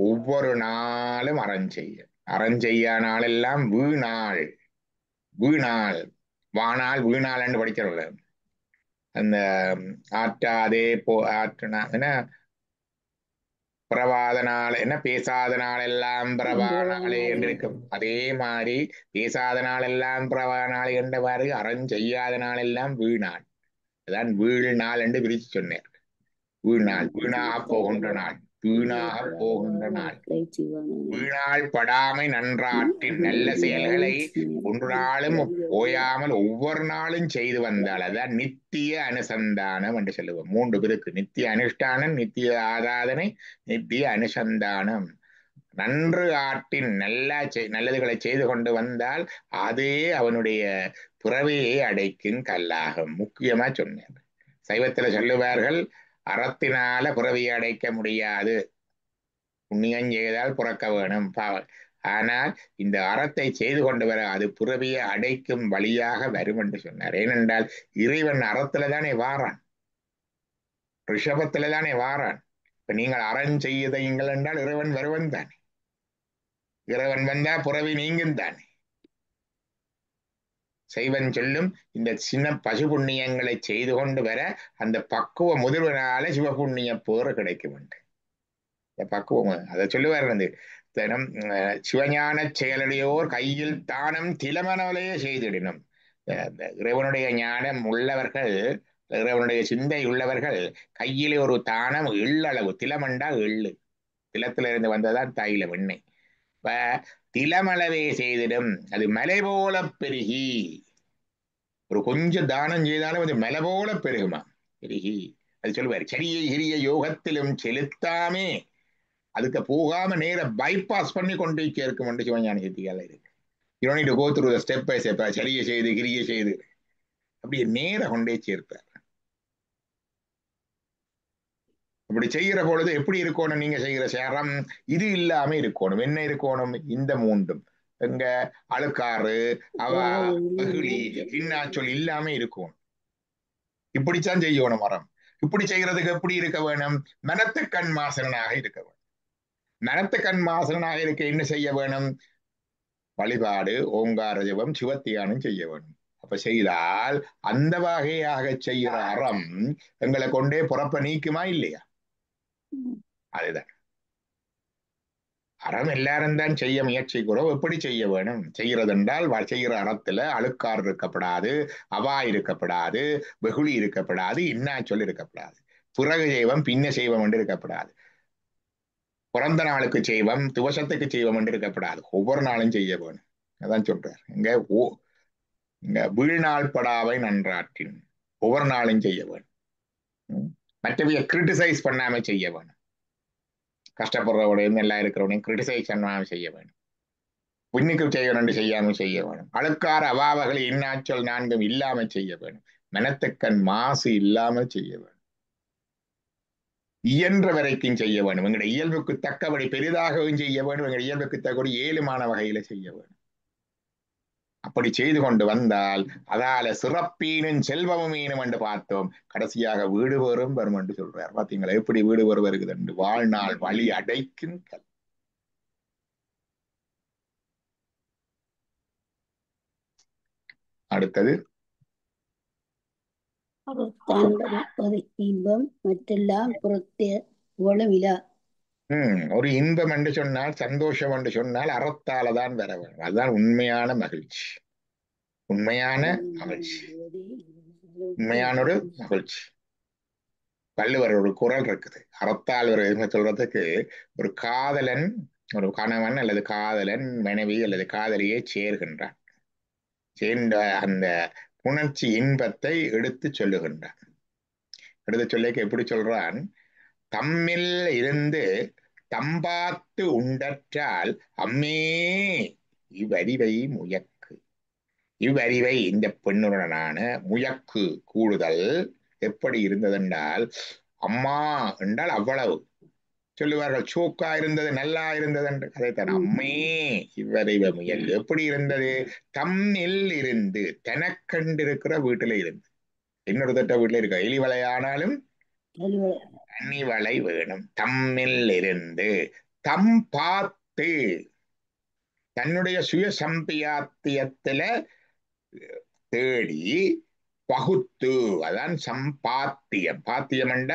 ஒவ்வொரு நாளும் அறஞ்செய்ய நாளெல்லாம் வீணாள். வானால் வீணாள் என்று படிக்கிறவங்க அந்த ஆற்றாதே ஆற்றுனா என்ன பிரவாத நாள் என்ன பேசாத நாளெல்லாம் பிரபா நாளே என்று இருக்கும். அதே மாதிரி பேசாத நாளெல்லாம் பிரபா நாள் என்றவாறு அறஞ்செய்யாத நாளெல்லாம் வீணாள். அதான் வீழ் நாள் என்று பிரிச்சு சொன்னார். வீணாள் வீணாக போகின்ற நாள், வீணாக போகின்ற நாள். வீணாள் படாமை நன்றாற்றின் நல்ல செயல்களை ஒன்று நாளும் ஓயாமல் ஒவ்வொரு நாளும் செய்து வந்தால் அதான் நித்திய அனுசந்தானம் என்று சொல்லுவோம். 3 பேருக்கு நித்திய அனுஷ்டானம், நித்திய ஆராதனை, நித்திய அனுசந்தானம். நன்று ஆற்றின் நல்லதுகளை செய்து கொண்டு வந்தால் அதே அவனுடைய பிறவியை அடைக்கும் கல்லாகும். முக்கியமா சொன்னார். சைவத்துல சொல்லுவார்கள், அறத்தினால பிறவியை அடைக்க முடியாது, புண்ணியம் செய்தால் பிறக்க வேணும் பாவம். ஆனால் இந்த அறத்தை செய்து கொண்டு வர அது பிறவியை அடைக்கும் வழியாக வரும் என்று சொன்னார். ஏனென்றால் இறைவன் அறத்துல தானே வாரான், ரிஷபத்துல தானே வாரான். இப்ப நீங்கள் அறம் செய்யுங்கள் என்றால் இறைவன் வருவன் தானே. இறைவன் வந்தா பிறவி நீங்கும் தானே. செய்வன் சொல்லும் இந்த சின்ன பசு புண்ணியங்களை செய்து கொண்டு வர அந்த பக்குவ முதிர்வனால சிவபுண்ணிய பேறு கிடைக்கும் என்று பக்குவம் அதை சொல்லுவார். தினம் சிவஞான செயலடியோர் கையில் தானம் திலமனவளையே செய்திடணும். இறைவனுடைய ஞானம் உள்ளவர்கள், இறைவனுடைய சிந்தை உள்ளவர்கள் கையிலே ஒரு தானம் எள்ளளவு, திலமண்டா எள்ளு, திலத்துல இருந்து வந்ததான் தைலம் எண்ணெய். இப்ப திலமளவே செய்திடும், அது மலை போல பெருகி, ஒரு கொஞ்சம் தானம் செய்தாலும் அது மலை போல பெருகுமா பெருகி. அது சொல்லுவார், சரியை கிரிய யோகத்திலும் செலுத்தாமே அதுக்கு போகாம நேர பைபாஸ் பண்ணி கொண்டு சேர்க்கும் சிவஞான சித்தியால இருக்கு. You don't need to go through the step by step. சரியை செய்து கிரியை செய்து அப்படியே நேர கொண்டே சேர்ப்பார். அப்படி செய்கிற பொழுது எப்படி இருக்கணும்? நீங்க செய்கிற சேரம் இது இல்லாம இருக்கணும். என்ன இருக்கணும்? இந்த மூன்றும், எங்க அழுக்காறு, அவா, வெகுளி, இன்னாச்சொல் இல்லாம இருக்கணும். இப்படித்தான் செய்யணும் மரம். இப்படி செய்யறதுக்கு எப்படி இருக்க வேணும்? மனத்துக்கண் மாசனாக இருக்க வேணும். மனத்துக்கண் மாசனாக இருக்க என்ன செய்ய வேணும்? வழிபாடு, ஓங்கார ஜபம், சிவத்தியானம் செய்ய வேணும். அப்ப செய்தால் அந்த வகையாக செய்கிற அறம் எங்களை கொண்டே புறப்ப நீக்குமா இல்லையா? அதுதான் அறம். எல்லாரும் தான் செய்ய முயற்சிக்கிறோம். எப்படி செய்ய வேணும்? செய்கிறது என்றால் செய்கிற அறத்துல அழுக்காறு இருக்கப்படாது, அவா இருக்கப்படாது, வெகுளி இருக்கப்படாது, இன்னாச்சொல் இருக்கப்படாது. பிறகு செய்வம் பின்ன செய்வம் என்று இருக்கப்படாது. பிறந்த நாளுக்கு செய்வம் துவசத்துக்கு செய்வம் என்று இருக்கப்படாது. ஒவ்வொரு நாளும் செய்ய வேணும். அதான் சொல்றார் இங்க. இங்க வீழ்நாள் படாவை நன்றாற்றின், ஒவ்வொரு நாளும் செய்ய வேணும். மற்றவைய கிரிட்டிசைஸ் பண்ணாம செய்ய வேணும். கஷ்டப்படுறவனையும் எல்லாம் இருக்கிறவனையும் கிரிட்டிசைஸ் பண்ணாம செய்ய வேணும். புண்ணிக்கு செய்யணும் செய்யாம செய்ய வேணும். அழுக்கார அவாவகளை இன்னாச்சொல் நான்கும் இல்லாம செய்ய வேணும். மனத்துக்கண் மாசு இல்லாம செய்ய வேணும். இயன்ற வரைக்கும் செய்ய வேணும். எங்களுடைய இயல்புக்கு தக்கபடி பெரிதாகவும் செய்ய வேணும். எங்களுடைய இயல்புக்கு தக்கபடி ஏழுமான வகையில செய்ய வேணும். அப்படி செய்து கொண்டு வந்தால் அதால சிறப்பீனும் செல்வமும் ஈனும் என்று பார்த்தோம். கடைசியாக வீடு வரும் வரும் என்று சொல்றார். பாத்தீங்களா எப்படி வீடு வரும் வருகிறது என்று? வாழ்நாள் வழி அடைக்கும் கல். அடுத்தது இன்பம் மற்றெல்லாம் புறத்தே புகழமிலா. ஒரு இன்பம் என்று சொன்னால், சந்தோஷம் என்று சொன்னால் அறத்தாலதான் வர வேண்டும். அதுதான் உண்மையான மகிழ்ச்சி. உண்மையான மகிழ்ச்சி, உண்மையான ஒரு மகிழ்ச்சி. வள்ளுவர் ஒரு குறள் இருக்குது, அறத்தால் ஒரு சொல்றதுக்கு, ஒரு காதலன், ஒரு கணவன் அல்லது காதலன் மனைவி அல்லது காதலியை சேர்கின்றான். சேர்ந்த அந்த புணர்ச்சி இன்பத்தை எடுத்து சொல்லுகின்றான். எடுத்து சொல்லிக்க எப்படி சொல்றான்? தம்மில் இருந்து தம்பாத்து உண்டற்றால் அம்மே இவ்வறிவை முயக்கு. இவ்வறிவை, இந்த பெண்ணுடனான முயக்கு கூடுதல் எப்படி இருந்ததென்றால், அம்மா என்றால் அவ்வளவு சொல்லுவார்கள். சோக்கா இருந்தது, நல்லா இருந்தது என்று. அதைத்தான் அம்மே இவ்வறிவை முயல். எப்படி இருந்தது? தம்மில் இருந்து, தனக்கண்டிருக்கிற வீட்டுல இருந்து. இன்னொரு தட்ட வீட்டுல இருக்க எலி வலையானாலும் தனி வலை வேணும். தம்மில் இருந்து, தம் பார்த்து, தன்னுடைய சுய சம்பியாத்தியத்துல தேடி பகுத்து, அதான் சம்பாத்தியம். பாத்தியம் என்ற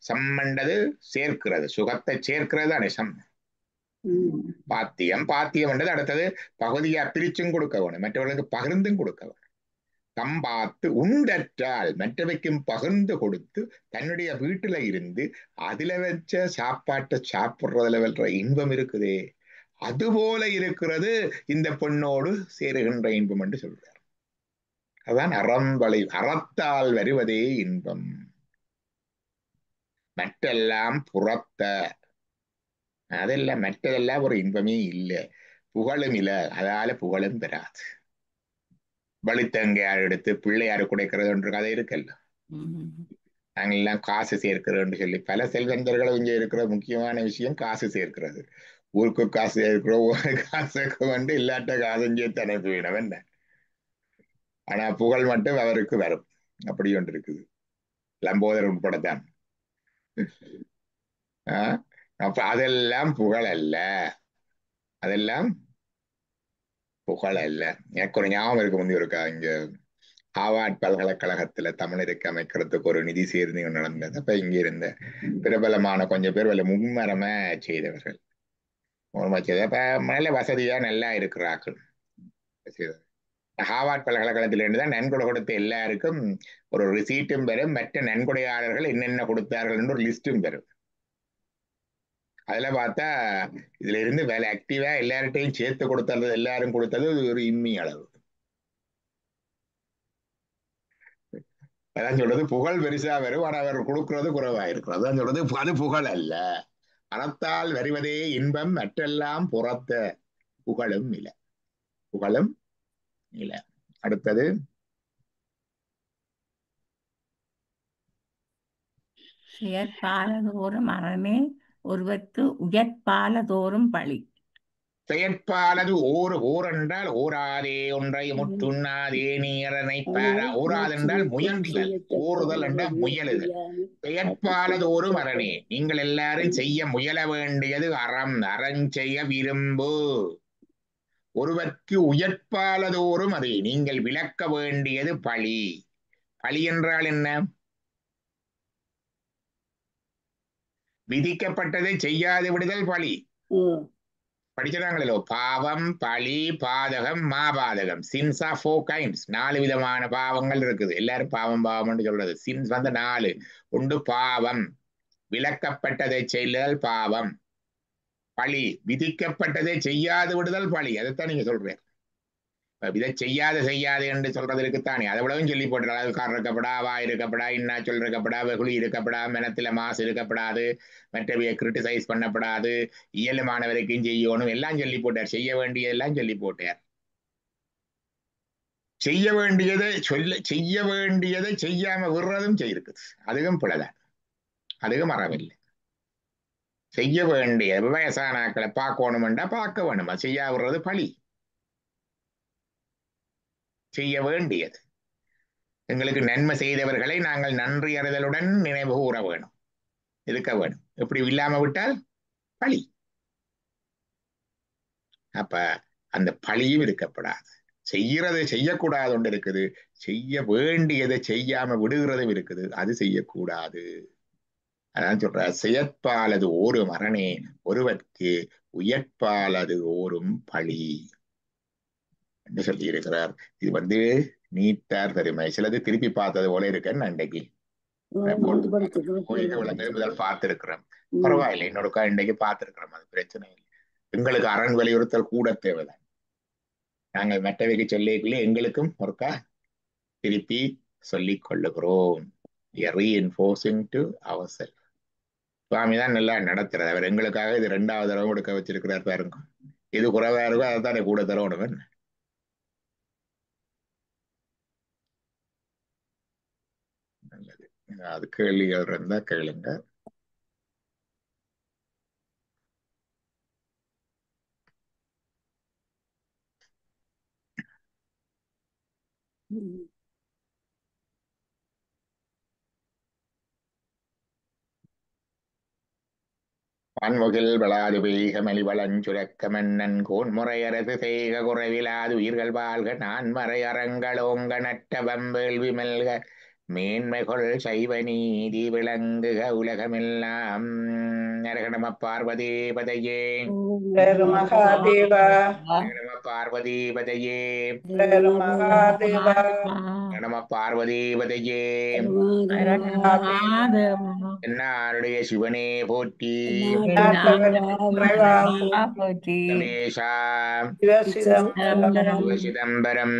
சம்மண்டது சேர்க்கிறது, சுகத்தை சேர்க்கிறது தானே சம் பாத்தியம். பாத்தியம் என்றது அடுத்தது பகுதியா பிரிச்சும் கொடுக்க வேணும், மற்றவர்களுக்கு பகிர்ந்தும் கொடுக்க வேணும். சம்பாத்து உண்டற்றால், மற்றவைக்கும் பகிர்ந்து கொடுத்து தன்னுடைய வீட்டுல இருந்து அதுல வச்ச சாப்பாட்டை சாப்பிடுறதுல வெல்ற இன்பம் இருக்குதே, அதுபோல இருக்கிறது இந்த பெண்ணோடு சேருகின்ற இன்பம் என்று சொல்றார். அதான் அறம்பளை. அறத்தால் வருவதே இன்பம். மற்றெல்லாம் புறத்த, அதெல்லாம் மற்றதெல்லாம் ஒரு இன்பமே இல்லை. புகழும் இல்லை, அதால புகழும் பெறாது. வழித்தங்கையார் எடுத்து பிள்ளையாரு குடைக்கிறது என்ற கதை இருக்குல்ல. நாங்கள் எல்லாம் காசு சேர்க்கிறோம்னு சொல்லி பல செல்வந்தர்களும் இங்க இருக்கிற முக்கியமான விஷயம் காசு சேர்க்கிறது. ஊருக்கு காசு சேர்க்கிறோம், காசு சேர்க்க வந்து இல்லாட்ட காசும் சேர்த்து அனுப்பி வேணும் என்ன. ஆனா புகழ் மட்டும் அவருக்கு வரும். அப்படி ஒன்று இருக்குது. லம்போதர் உட்படத்தான். அப்ப அதெல்லாம் புகழ் அல்ல, அதெல்லாம் புகழ் அல்ல. எனக்கு ஒரு ஞாபகம் இருக்க முந்தைய இருக்கா, இங்க ஹார்வர்ட் பல்கலைக்கழகத்துல தமிழருக்கு அமைக்கிறதுக்கு ஒரு நிதி சேர்ந்து நடந்தது. அப்ப இங்க இருந்த பிரபலமான கொஞ்சம் பேர் வல்ல முன்மரமா செய்தவர்கள், அப்ப நல்ல வசதியா நல்லா இருக்கிறார்கள். ஹார்வர்ட் பல்கலைக்கழகத்திலிருந்து தான் நன்கொடை கொடுத்த எல்லாருக்கும் ஒரு ரிசீட்டும் பெறும், மற்ற நன்கொடையாளர்கள் என்னென்ன கொடுத்தார்கள் என்று ஒரு லிஸ்டும் பெறும். அதுல பார்த்தா இதுல இருந்து வேலை ஆக்டிவா எல்லார்ட்டையும் சேர்த்து கொடுத்தது, எல்லாரும் கொடுத்தது ஒரு இம்மி அளவு. அதான் சொல்றது, புகழ் பெருசா வரும், ஆனா அவர் கொடுக்கறது குறைவா இருக்கும். அதான் சொல்றது, அது புகழ் அல்ல. அறத்தால் வருவதே இன்பம், மற்றெல்லாம் புறத்த புகழும் இல்ல, புகழும் இல்ல. அடுத்தது செயற்பாலதோறும் அரணே ஒருவர்க்கு உயர்பாலதோறும் பழி. செயற்பாலது ஓர் என்றால் ஓராதே ஒன்றை முற்றுண்ணாதே நீரனை பாரா. ஓராது என்றால் முயன்றுதல், ஓறுதல் என்றால் முயலுதல். செயற்பாலதோறும் அரணே, நீங்கள் எல்லாரும் செய்ய முயல வேண்டியது அறம், அறஞ்செய்ய விரும்பு. ஒருவர்க்கு உயர்ப்பாலதோறும் அதை நீங்கள் விளக்க வேண்டியது பழி. பழி என்றால் என்ன? விதிக்கப்பட்டதை செய்யாது விடுதல் பழி. படிச்சிடாங்களோ, பாவம், பழி, பாதகம், மாபாதகம். Since R 4 kinds. 4 விதமான பாவங்கள் இருக்குது. எல்லாரும் பாவம் பாவம் சொல்றது. சின்ஸ் வந்து 4. ஒன்று பாவம், விளக்கப்பட்டதை செய்தல் பாவம். பழி, விதிக்கப்பட்டதை செய்யாது விடுதல் பழி. அதைத்தான் நீங்க சொல்றேன். இதை செய்யாது என்று சொல்றதுக்குத்தானே அதை விடவும் சொல்லி போட்டு, கார் இருக்கப்படா, வாய் இருக்கப்படா, இன்னா சொல் இருக்கப்படா, வெகுளி இருக்கப்படா, மனத்துல மாசு இருக்கப்படாது, மற்றவையை கிரிட்டிசைஸ் பண்ணப்படாது, இயலுமானவருக்கும் செய்யணும், எல்லாம் சொல்லி போட்டார். செய்ய வேண்டியதெல்லாம் சொல்லி போட்டார். செய்ய வேண்டியதை செய்யாம விடுறதும் செய்யிருக்குது. அதுவும் பிழைதான், அதுவும் மறவில்லை. செய்ய வேண்டிய வயசானாக்களை பார்க்கணுமெண்டா பார்க்க வேணுமா, செய்யா விடுறது பழி. செய்ய வேண்டியது, எங்களுக்கு நன்மை செய்தவர்களை நாங்கள் நன்றி அறிதலுடன் நினைவு கூற வேணும், இருக்க வேணும். இப்படி இல்லாம விட்டால் பழி. அப்ப அந்த பழியும் இருக்கப்படாது. செய்யறதை செய்யக்கூடாது ஒன்று இருக்குது, செய்ய வேண்டியதை செய்யாம விடுகிறதும் இருக்குது, அது செய்யக்கூடாது. அதான் சொல்ற, செயற்பாலது ஓரும் அரணே ஒருவர்க்கு உயர்ப்பாலது ஓரும் பழி என்று சொல்லி இருக்கிறார். இது வந்து நீட்டார் பெருமை. சிலது திருப்பி பார்த்தது போல இருக்கேன்னு நான் இன்றைக்கு முதல் பார்த்திருக்கிறோம். பரவாயில்லை, இன்னொருக்கா இன்றைக்கு பார்த்திருக்கிறோம், அது பிரச்சனை இல்லை. எங்களுக்கு அரண் வலியுறுத்தல் கூட தேவைதான். நாங்கள் மற்றவைக்கு சொல்லிக்கல, எங்களுக்கும் ஒருக்கா திருப்பி சொல்லிக் கொள்ளுகிறோம். reinforcing to ourselves. சுவாமி தான் நல்லா நடத்துறார். அவர் எங்களுக்காக இது 2வது தடவை கொடுக்க வச்சிருக்கிறார் பாருங்க. இது குறைவா இருக்கும், அதை தானே கூட தரணும். நல்லது. அது கேள்விகள் இருந்தா கேளுங்க. வான்முகில் வளாது பெய்க மலிவளஞ்சுரக்க மன்னன் கோன்முறையரசு செய்க குறைவிலாது உயிர்கள் வாழ்க நான்மறை அறங்களோங்க நட்டவம் வேள்வி மல்க மேன்மைகொள் சைவ நீதி விளங்குக உலகமெல்லாம். நரகணம பார்வதி பதையே, மகாதேவா, நம பார்வதி பதையே, மகாதேவா, நம பார்வதி பதையே. என்னாருடைய சிவனே போற்றி, கணேசா சிதம்பரம் சிதம்பரம்